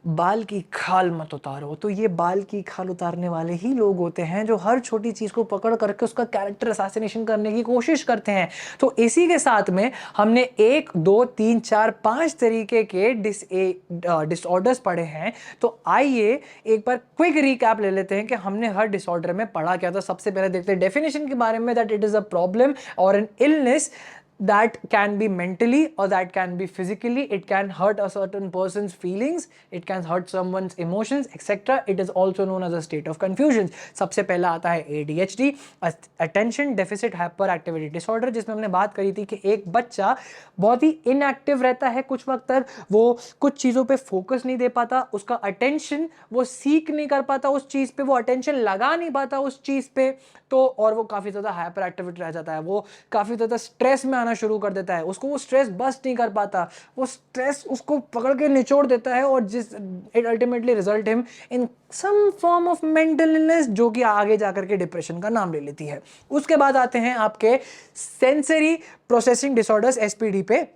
बाल की खाल मत उतारो, तो ये बाल की खाल उतारने वाले ही लोग होते हैं जो हर छोटी चीज़ को पकड़ करके उसका कैरेक्टर असैसिनेशन करने की कोशिश करते हैं। तो इसी के साथ में हमने 1 2 3 4 5 तरीके के डिसऑर्डर्स पढ़े हैं। तो आइए एक बार क्विक रिकैप ले लेते हैं कि हमने हर डिसऑर्डर में पढ़ा क्या था। सबसे पहले देखते हैं डेफिनेशन के बारे में, that it is a problem or an illness that can be mentally or that can be physically. It can hurt a certain person's feelings, it can hurt someone's emotions, etc. It is also known as a state of confusion. सबसे पहला आता है ADHD, attention deficit hyperactivity disorder, जिसमें हमने बात करी थी कि एक बच्चा बहुत ही इनएक्टिव रहता है कुछ वक्त तक, वो कुछ चीज़ों पे फोकस नहीं दे पाता, उसका अटेंशन वो सीख नहीं कर पाता उस चीज़ पे, वो अटेंशन लगा नहीं पाता उस चीज़ पे, तो और वो काफ़ी ज़्यादा हाइपर एक्टिविटी रह जाता है, वो काफ़ी ज़्यादा स्ट्रेस में आना शुरू कर देता है, उसको वो स्ट्रेस बस्ट नहीं कर पाता, वो स्ट्रेस उसको पकड़ के निचोड़ देता है और जिस it ultimately result him in some form of mental illness, जो कि आगे जाकर के डिप्रेशन का नाम ले लेती है। उसके बाद आते हैं आपके सेंसरी प्रोसेसिंग डिसऑर्डर्स SPD पे,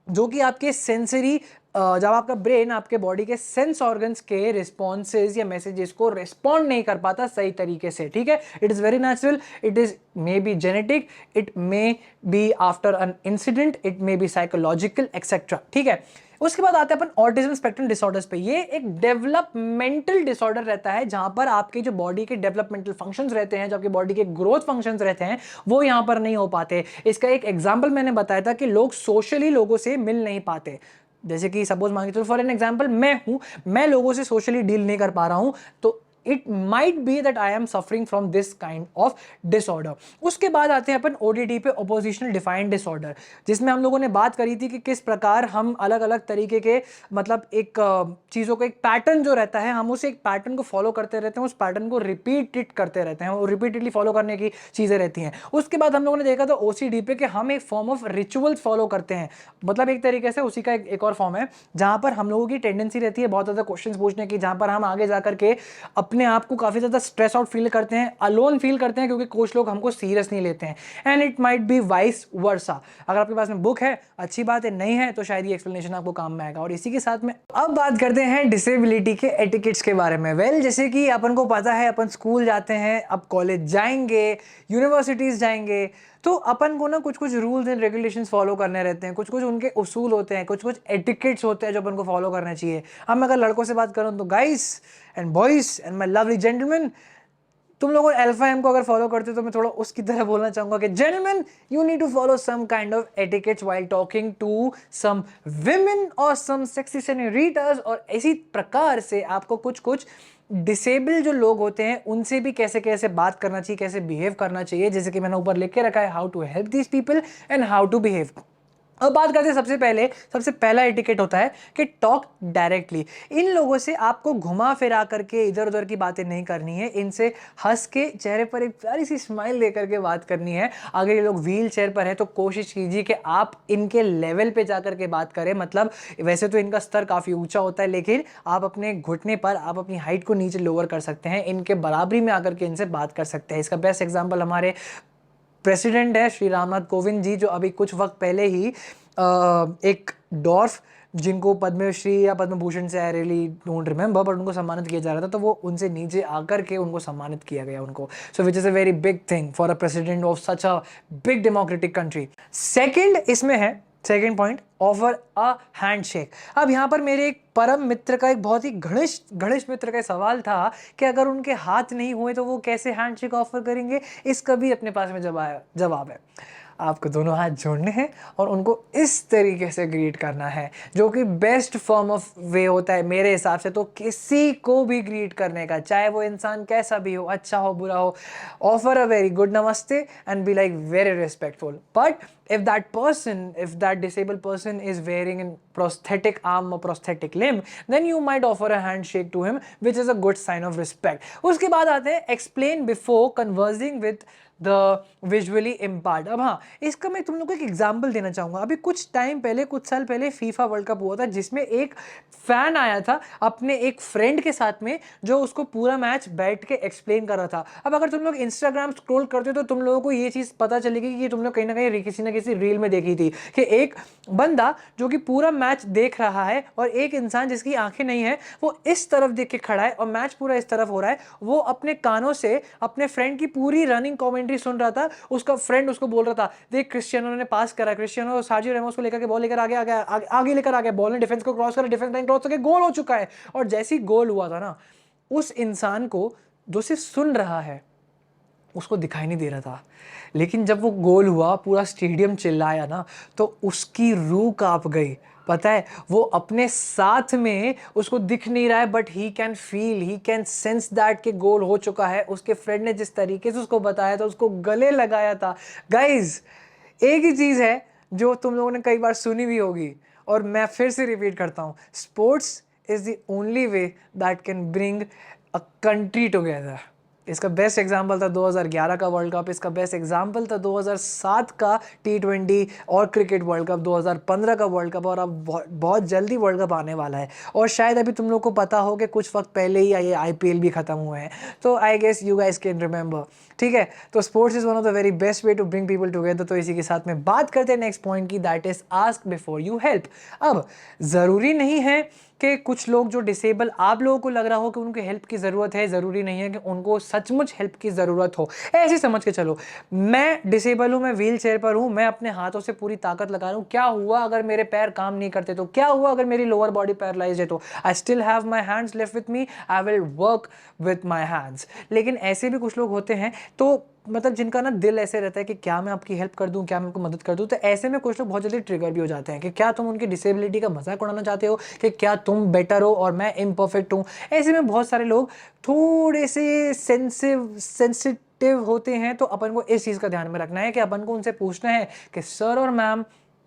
जो कि आपके सेंसरी, जब आपका ब्रेन आपके बॉडी के सेंस ऑर्गन्स के रिस्पॉन्सेज या मैसेजेस को रिस्पॉन्ड नहीं कर पाता सही तरीके से, ठीक है। It is very natural, it is may be genetic, it may be after an incident, it may be psychological etcetera, ठीक है। उसके बाद आते हैं अपन ऑटिज्म स्पेक्ट्रम डिसऑर्डर्स पे। ये एक डेवलपमेंटल डिसऑर्डर रहता है जहां पर आपके जो बॉडी के डेवलपमेंटल फंक्शंस रहते हैं, जो आपकी बॉडी के ग्रोथ फंक्शंस रहते हैं, वो यहां पर नहीं हो पाते। इसका एक एग्जांपल मैंने बताया था कि लोग सोशली लोगों से मिल नहीं पाते। जैसे कि सपोज मान के चलो, फॉर एन एग्जांपल मैं लोगों से सोशली डील नहीं कर पा रहा हूं, तो it might be that I am suffering from this kind of disorder. उसके बाद आते हैं अपन ODD पे, ऑपोजिशनल डिफाइंड डिसऑर्डर, जिसमें हम लोगों ने बात करी थी कि किस प्रकार हम अलग अलग तरीके के, मतलब एक चीज़ों का एक पैटर्न जो रहता है, हम उस एक पैटर्न को फॉलो करते रहते हैं, उस पैटर्न को रिपीटेड करते रहते हैं, वो रिपीटेडली फॉलो करने की चीज़ें रहती हैं। उसके बाद हम लोगों ने देखा था OCD पे कि हम एक फॉर्म ऑफ रिचुअल्स फॉलो करते हैं, मतलब एक तरीके से उसी का एक और फॉर्म है जहाँ पर हम लोगों की टेंडेंसी रहती है बहुत ज़्यादा क्वेश्चन पूछने की, जहाँ पर हम आगे जाकर के अपने आप को काफ़ी ज़्यादा स्ट्रेस आउट फील करते हैं, अलोन फील करते हैं, क्योंकि कुछ लोग हमको सीरियस नहीं लेते हैं। And it might be vice versa. अगर आपके पास में बुक है अच्छी बात है, नहीं है तो शायद ये एक्सप्लेनेशन आपको काम में आएगा। और इसी के साथ में अब बात करते हैं डिसेबिलिटी के एटिकेट्स के बारे में। वेल, जैसे कि अपन को पता है, अपन स्कूल जाते हैं, अब कॉलेज जाएंगे, यूनिवर्सिटीज़ जाएंगे, तो अपन को ना कुछ कुछ रूल्स एंड रेगुलेशंस फॉलो करने रहते हैं, कुछ कुछ उनके उसूल होते हैं, कुछ कुछ एटिकेट्स होते हैं जो अपन को फॉलो करना चाहिए। अब मैं अगर लड़कों से बात करूँ तो guys and boys and my lovely gentleman, तुम लोग अल्फा एम को अगर फॉलो करते हो तो मैं थोड़ा उसकी तरह बोलना चाहूंगा कि gentleman, you need to follow some kind of etiquettes while talking to some women और सम सेक्सी सेनोरिटास। और इसी प्रकार से आपको कुछ कुछ डिसेबल जो लोग होते हैं उनसे भी कैसे कैसे बात करना चाहिए, कैसे बिहेव करना चाहिए, जैसे कि मैंने ऊपर लिख के रखा है, how to help these people and how to behave. अब बात करते हैं सबसे पहला एटिकेट होता है कि टॉक डायरेक्टली। इन लोगों से आपको घुमा फिरा करके इधर उधर की बातें नहीं करनी है, इनसे हंस के चेहरे पर एक प्यारी सी स्माइल दे करके बात करनी है। अगर ये लोग व्हील चेयर पर है तो कोशिश कीजिए कि आप इनके लेवल पे जाकर के बात करें। मतलब वैसे तो इनका स्तर काफ़ी ऊंचा होता है, लेकिन आप अपने घुटने पर आप अपनी हाइट को नीचे लोअर कर सकते हैं, इनके बराबरी में आकर के इनसे बात कर सकते हैं। इसका बेस्ट एग्जाम्पल हमारे प्रेसिडेंट है श्री रामनाथ कोविंद जी, जो अभी कुछ वक्त पहले ही एक डॉर्फ जिनको पद्मश्री या पद्म भूषण से I really don't remember, but उनको सम्मानित किया जा रहा था, तो वो उनसे नीचे आकर के उनको सम्मानित किया गया उनको। So which is a very big thing for a president of such a big democratic country. Second इसमें है, second point, offer a handshake. अब यहाँ पर मेरे एक परम मित्र का एक बहुत ही घनिष्ठ मित्र का सवाल था कि अगर उनके हाथ नहीं हुए तो वो कैसे हैंडशेक ऑफर करेंगे। इसका भी अपने पास में जवाब है। आपको दोनों हाथ जोड़ने हैं और उनको इस तरीके से ग्रीट करना है, जो कि बेस्ट फॉर्म ऑफ वे होता है मेरे हिसाब से तो किसी को भी ग्रीट करने का, चाहे वो इंसान कैसा भी हो, अच्छा हो बुरा हो। ऑफर अ वेरी गुड नमस्ते and be like very respectful. But if that disabled person is wearing a prosthetic arm or prosthetic limb, then you might offer a handshake to him, which is a good sign of respect. उसके बाद आते हैं explain before conversing with the visually impaired. अब हाँ, इसका मैं तुम लोग को एक एग्जाम्पल देना चाहूँगा। अभी कुछ साल पहले फीफा वर्ल्ड कप हुआ था, जिसमें एक फ़ैन आया था अपने एक फ्रेंड के साथ में, जो उसको पूरा मैच बैठ के एक्सप्लेन कर रहा था। अब अगर तुम लोग इंस्टाग्राम स्क्रॉल करते हो तो तुम लोगों को ये चीज़ पता चलेगी कि तुम लोग कहीं ना किसी रील में देखी थी कि एक बंदा जो कि पूरा मैच देख रहा है और एक इंसान जिसकी आंखें नहीं है, वो इस तरफ देख के खड़ा है और मैच पूरा इस तरफ हो रहा है। वो अपने कानों से अपने फ्रेंड की पूरी रनिंग कमेंट्री सुन रहा था। उसका फ्रेंड उसको बोल रहा था, देख क्रिस्टियानो ने पास करा, क्रिस्टियानो सार्जियो रेमोस को लेकर के बॉल लेकर आगे लेकर आ गया, बॉल ने डिफेंस को क्रॉस करा, डिफेंस लाइन क्रॉस करके गोल हो चुका है। और जैसे ही गोल हुआ था ना, उस इंसान को जो सिर्फ सुन रहा है उसको दिखाई नहीं दे रहा था, लेकिन जब वो गोल हुआ, पूरा स्टेडियम चिल्लाया ना, तो उसकी रूह कांप गई। पता है, वो अपने साथ में उसको दिख नहीं रहा है, but he can sense that कि गोल हो चुका है। उसके फ्रेंड ने जिस तरीके से उसको बताया था, उसको गले लगाया था। गाइज, एक ही चीज़ है जो तुम लोगों ने कई बार सुनी भी होगी और मैं फिर से रिपीट करता हूँ, sports is the only way that can bring a country together. इसका बेस्ट एग्जाम्पल था 2011 का वर्ल्ड कप, इसका बेस्ट एग्जाम्पल था 2007 का T20 और क्रिकेट वर्ल्ड कप, 2015 का वर्ल्ड कप, और अब बहुत जल्दी वर्ल्ड कप आने वाला है। और शायद अभी तुम लोग को पता हो कि कुछ वक्त पहले ही ये IPL भी ख़त्म हुए हैं, तो I guess you guys can remember. ठीक है, तो sports is one of the very best way to bring people together. तो इसी के साथ में बात करते हैं नेक्स्ट पॉइंट की, that is ask before you help. अब ज़रूरी नहीं है कि कुछ लोग जो डिसेबल आप लोगों को लग रहा हो कि उनको हेल्प की ज़रूरत है, ज़रूरी नहीं है कि उनको सचमुच हेल्प की ज़रूरत हो। ऐसे समझ के चलो, मैं डिसेबल हूँ, मैं व्हील चेयर पर हूँ, मैं अपने हाथों से पूरी ताकत लगा रहा हूँ। क्या हुआ अगर मेरे पैर काम नहीं करते तो? क्या हुआ अगर मेरी लोअर बॉडी पैरालाइज है तो? I still have my hands left with me, I will work with my hands. लेकिन ऐसे भी कुछ लोग होते हैं, तो मतलब जिनका ना दिल ऐसे रहता है कि क्या मैं आपकी हेल्प कर दूं, क्या मैं उनको मदद कर दूं। तो ऐसे में कुछ लोग बहुत जल्दी ट्रिगर भी हो जाते हैं कि क्या तुम उनकी डिसेबिलिटी का मजाक उड़ाना चाहते हो, कि क्या तुम बेटर हो और मैं इम्परफेक्ट हूं। ऐसे में बहुत सारे लोग थोड़े से सेंसिटिव होते हैं। तो अपन को इस चीज़ का ध्यान में रखना है कि अपन को उनसे पूछना है कि सर और ma'am,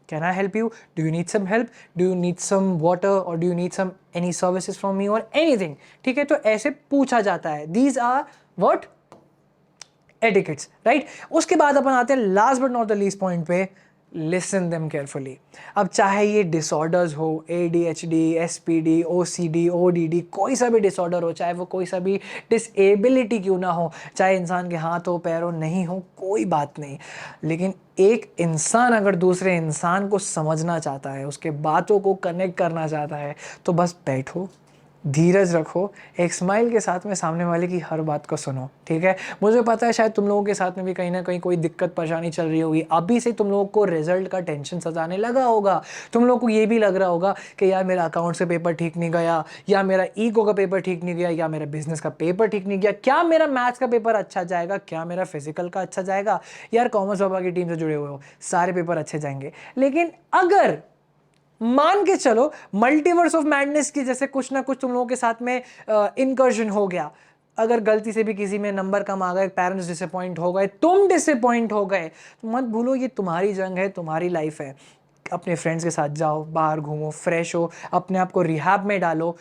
can I help you? Do you need some help? Do you need some water? और do you need some any services from me or anything? ठीक है, तो ऐसे पूछा जाता है। These are what etiquettes, right. उसके बाद अपन आते हैं last but not the least point पे, लिसन देम केयरफुली। अब चाहे ये डिसऑर्डर्स हो, ADHD, SPD, OCD, ODD, कोई सा भी डिसऑर्डर हो, चाहे वो कोई सा भी डिसेबिलिटी क्यों ना हो, चाहे इंसान के हाथ हो पैर हो नहीं हो, कोई बात नहीं। लेकिन एक इंसान अगर दूसरे इंसान को समझना चाहता है, उसके बातों को कनेक्ट करना चाहता है, तो बस बैठो, धीरज रखो, एक स्माइल के साथ में सामने वाले की हर बात को सुनो। ठीक है, मुझे पता है शायद तुम लोगों के साथ में भी कहीं ना कहीं कोई दिक्कत परेशानी चल रही होगी। अभी से तुम लोगों को रिजल्ट का टेंशन सताने लगा होगा। तुम लोगों को ये भी लग रहा होगा कि यार मेरा अकाउंट से पेपर ठीक नहीं गया, या मेरा ईको का पेपर ठीक नहीं गया, या मेरा बिजनेस का पेपर ठीक नहीं गया, क्या मेरा मैथ्स का पेपर अच्छा जाएगा, क्या मेरा फिजिकल का अच्छा जाएगा। यार कॉमर्स बाबा की टीम से जुड़े हुए हो, सारे पेपर अच्छे जाएंगे। लेकिन अगर मान के चलो मल्टीवर्स ऑफ मैडनेस की जैसे कुछ ना कुछ तुम लोगों के साथ में इनकर्जन हो गया, अगर गलती से भी किसी में नंबर कम आ गए, पेरेंट्स डिसअपॉइंट हो गए, तुम डिसअपॉइंट हो गए, तो मत भूलो ये तुम्हारी जंग है, तुम्हारी लाइफ है। अपने फ्रेंड्स के साथ जाओ, बाहर घूमो, फ्रेश हो, अपने आप को रिहैब में डालो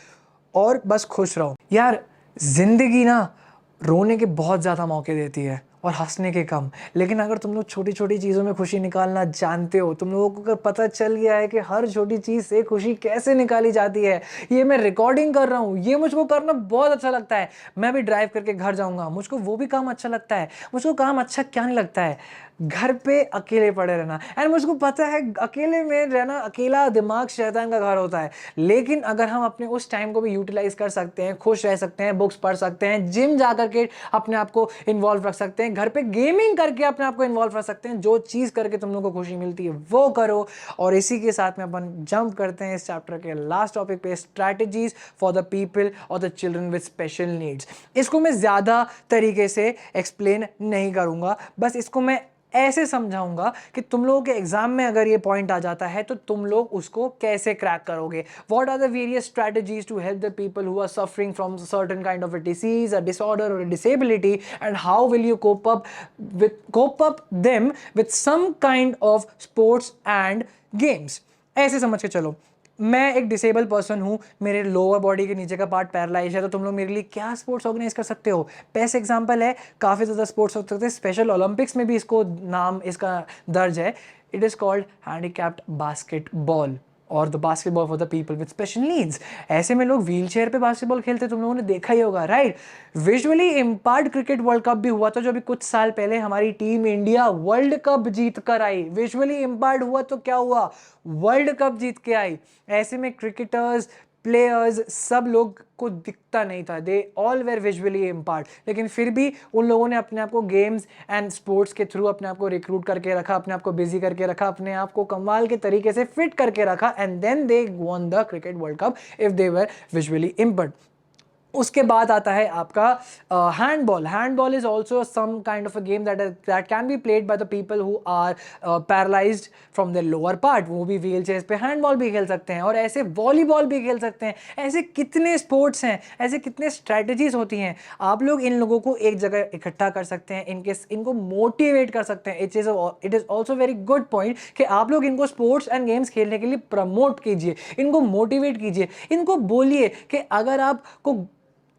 और बस खुश रहो। यार ज़िंदगी ना रोने के बहुत ज़्यादा मौके देती है और हंसने के कम, लेकिन अगर तुम लोग छोटी छोटी चीज़ों में खुशी निकालना जानते हो, तुम लोगों को अगर पता चल गया है कि हर छोटी चीज़ से खुशी कैसे निकाली जाती है, ये मैं रिकॉर्डिंग कर रहा हूँ, ये मुझको करना बहुत अच्छा लगता है, मैं भी ड्राइव करके घर जाऊँगा, मुझको वो भी काम अच्छा लगता है, मुझको काम अच्छा क्या नहीं लगता है, घर पे अकेले पड़े रहना। एंड मुझको पता है अकेले में रहना, अकेला दिमाग शैतान का घर होता है, लेकिन अगर हम अपने उस टाइम को भी यूटिलाइज कर सकते हैं, खुश रह सकते हैं, बुक्स पढ़ सकते हैं, जिम जा करके अपने आप को इन्वॉल्व रख सकते हैं, घर पे गेमिंग करके अपने आप को इन्वॉल्व रख सकते हैं, जो चीज़ करके तुम लोगों को खुशी मिलती है वो करो। और इसी के साथ में अपन जंप करते हैं इस चैप्टर के लास्ट टॉपिक पे, स्ट्रैटेजीज फॉर द पीपल और the children with special needs. इसको मैं ज़्यादा तरीके से एक्सप्लेन नहीं करूँगा, बस इसको मैं ऐसे समझाऊंगा कि तुम लोगों के एग्जाम में अगर ये पॉइंट आ जाता है तो तुम लोग उसको कैसे क्रैक करोगे। What are the various strategies to help the people who are suffering from certain kind of a disease, a disorder और a disability, and how will you cope up them with some kind of sports and games. ऐसे समझ के चलो, मैं एक disable person हूँ, मेरे lower body के नीचे का पार्ट पैरालाइज है, तो तुम लोग मेरे लिए क्या स्पोर्ट्स ऑर्गेनाइज कर सकते हो। बेस्ट एग्जांपल है, काफ़ी ज़्यादा स्पोर्ट्स हो सकते हैं, स्पेशल ओलंपिक्स में भी इसको नाम इसका दर्ज है। It is called handicapped basketball और the basketball for the people with special needs. ऐसे में लोग व्हील चेयर पर बास्केटबॉल खेलते, तुम लोगों ने देखा ही होगा, right. Visually impact cricket world cup भी हुआ था, जो अभी कुछ साल पहले हमारी टीम इंडिया वर्ल्ड कप जीत कर आई। विजुअली इम्पैक्ट हुआ तो क्या हुआ, वर्ल्ड कप जीत के आई। ऐसे में क्रिकेटर्स, प्लेयर्स, सब लोग को दिखता नहीं था, they all where visually impart, लेकिन फिर भी उन लोगों ने अपने आप को गेम्स एंड स्पोर्ट्स के थ्रू अपने आप को रिक्रूट करके रखा, अपने आप को बिजी करके रखा, अपने आप को कमाल के तरीके से फिट करके रखा, and then they won the cricket world cup if they were visually impaired. उसके बाद आता है आपका handball. Handball is also some kind of a game that can be played by the people who are paralysed from the lower part. वो भी wheel chairs पे handball भी खेल सकते हैं, और ऐसे वॉलीबॉल भी खेल सकते हैं। ऐसे कितने स्पोर्ट्स हैं, ऐसे कितने स्ट्रैटेजीज होती हैं। आप लोग इन लोगों को एक जगह इकट्ठा कर सकते हैं, इनको मोटिवेट कर सकते हैं। It is also very good point कि आप लोग इनको स्पोर्ट्स एंड गेम्स खेलने के लिए प्रमोट कीजिए, इनको मोटिवेट कीजिए, इनको बोलिए कि अगर आपको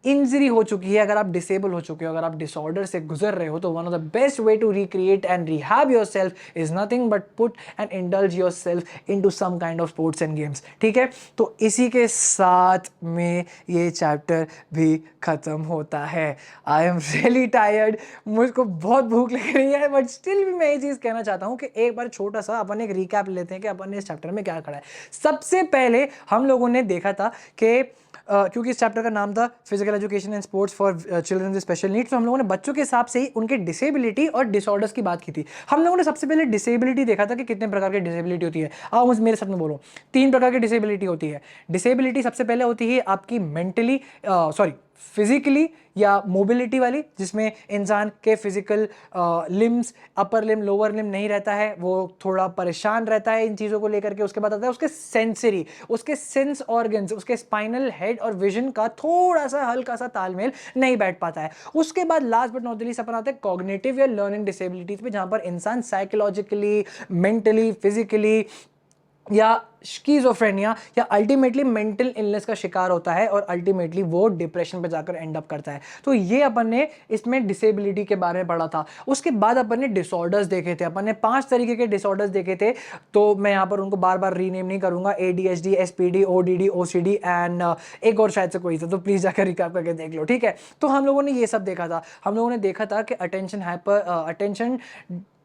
इंजरी हो चुकी है, अगर आप डिसेबल हो चुके हो, अगर आप डिसऑर्डर से गुजर रहे हो, तो one of the best way to recreate and rehab yourself is nothing but put and indulge yourself into some kind of sports and games. ठीक है, तो इसी के साथ में ये चैप्टर भी खत्म होता है। आई एम रियली टायर्ड, मुझको बहुत भूख लग रही है, बट स्टिल भी मैं ये चीज़ कहना चाहता हूँ कि एक बार छोटा सा अपन एक रिकैप लेते हैं कि अपन ने इस चैप्टर में क्या खड़ा है। सबसे पहले हम लोगों ने देखा था कि क्योंकि इस चैप्टर का नाम था physical education and sports for children with special needs, तो हम लोगों ने बच्चों के हिसाब से ही उनके डिसेबिलिटी और डिसऑर्डर्स की बात की थी। हम लोगों ने सबसे पहले डिसेबिलिटी देखा था कि कितने प्रकार की डिसेबिलिटी होती है। आओ मुझे मेरे साथ में बोलो, 3 प्रकार की डिसेबिलिटी होती है। डिसेबिलिटी सबसे पहले होती है आपकी मेंटली फिजिकली या मोबिलिटी वाली, जिसमें इंसान के फिजिकल लिम्स, अपर लिम, लोअर लिम नहीं रहता है, वो थोड़ा परेशान रहता है इन चीज़ों को लेकर के। उसके बाद आता है उसके सेंसरी, उसके सेंस ऑर्गन्स, उसके स्पाइनल हेड और विजन का थोड़ा सा हल्का सा तालमेल नहीं बैठ पाता है। उसके बाद last but not the least अपन आते हैं कॉग्निटिव या लर्निंग डिसेबिलिटीज पे, जहां पर इंसान साइकोलॉजिकली, मेंटली, फिजिकली या स्किज़ोफ्रेनिया या अल्टीमेटली मेंटल इलनेस का शिकार होता है, और अल्टीमेटली वो डिप्रेशन पे जाकर एंड अप करता है। तो ये अपन ने इसमें डिसेबिलिटी के बारे में पढ़ा था। उसके बाद अपन ने डिसऑर्डर्स देखे थे, अपन ने 5 तरीके के डिसऑर्डर्स देखे थे, तो मैं यहाँ पर उनको बार बार रीनेम नहीं करूंगा। ADHD, SPD, ODD, OCD and एक और शायद से कोई था, तो प्लीज़ जाकर रिकैप करके देख लो। ठीक है, तो हम लोगों ने ये सब देखा था। हम लोगों ने देखा था कि अटेंशन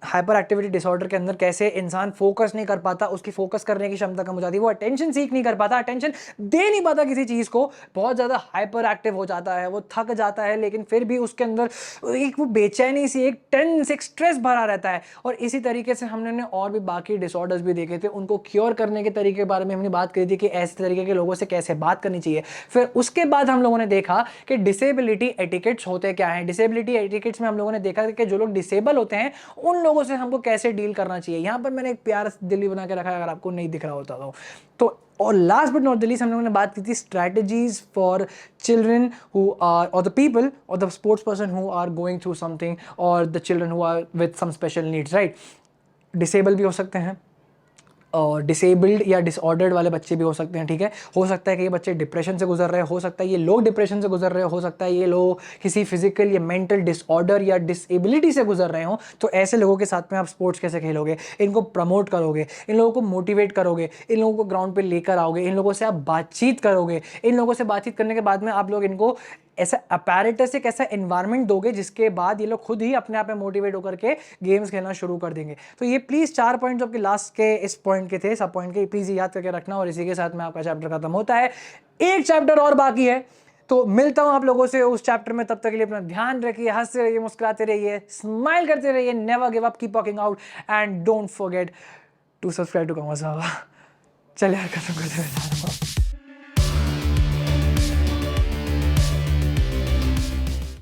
हाइपर एक्टिविटी डिसऑर्डर के अंदर कैसे इंसान फोकस नहीं कर पाता, उसकी फोकस करने की क्षमता कम हो जाती है, वो अटेंशन सीख नहीं कर पाता, अटेंशन दे नहीं पाता किसी चीज़ को, बहुत ज़्यादा हाइपर एक्टिव हो जाता है, वो थक जाता है, लेकिन फिर भी उसके अंदर एक वो बेचैनी सी, एक टेंस, एक स्ट्रेस भरा रहता है। और इसी तरीके से हमने और भी बाकी डिसऑर्डर्स भी देखे थे, उनको क्योर करने के तरीके के बारे में हमने बात करी थी कि ऐसे तरीके के लोगों से कैसे बात करनी चाहिए। फिर उसके बाद हम लोगों ने देखा कि डिसेबिलिटी एटिकेट्स होते क्या हैं। डिसेबिलिटी एटिकेट्स में हम लोगों ने देखा कि जो लोग डिसेबल होते हैं उन लोगों से हमको कैसे डील करना चाहिए। यहां पर मैंने एक प्यारा दिल्ली बना के रखा है, अगर आपको नहीं दिख रहा होता तो। और last but not the least हम लोगों ने बात की थी strategies for children who are और द पीपल और the sports person who are going through something, और the children who are with some special needs, right. Disable भी हो सकते हैं, डिसेबल्ड या डिसऑर्डर्ड वाले बच्चे भी हो सकते हैं, ठीक है। हो सकता है कि ये बच्चे डिप्रेशन से गुजर रहे हो सकता है ये लोग डिप्रेशन से गुजर रहे हो सकता है ये लोग किसी फिजिकल या मेंटल डिसऑर्डर या डिसेबिलिटी से गुजर रहे हो। तो ऐसे लोगों के साथ में आप स्पोर्ट्स कैसे खेलोगे, इनको प्रमोट करोगे, इन लोगों को मोटिवेट करोगे, इन लोगों को ग्राउंड पे लेकर आओगे, इन लोगों से आप बातचीत करोगे, इन लोगों से बातचीत करने के बाद में आप लोग इनको ऐसा अपैरेटस, एक ऐसा एनवायरनमेंट दोगे जिसके बाद ये लोग खुद ही अपने आप में मोटिवेट होकर के गेम्स खेलना शुरू कर देंगे। तो ये प्लीज़ 4 पॉइंट जो आपके लास्ट के इस पॉइंट के थे, सब पॉइंट के, प्लीज़ याद करके रखना। और इसी के साथ में आपका चैप्टर खत्म होता है। एक चैप्टर और बाकी है, तो मिलता हूं आप लोगों से उस चैप्टर में। तब तक के लिए अपना ध्यान रखिए, हंसते रहिए, मुस्कुराते रहिए, स्माइल करते रहिए, never give up, keep walking out and don't forget to subscribe to commerce. चलिए खत्म करते हैं।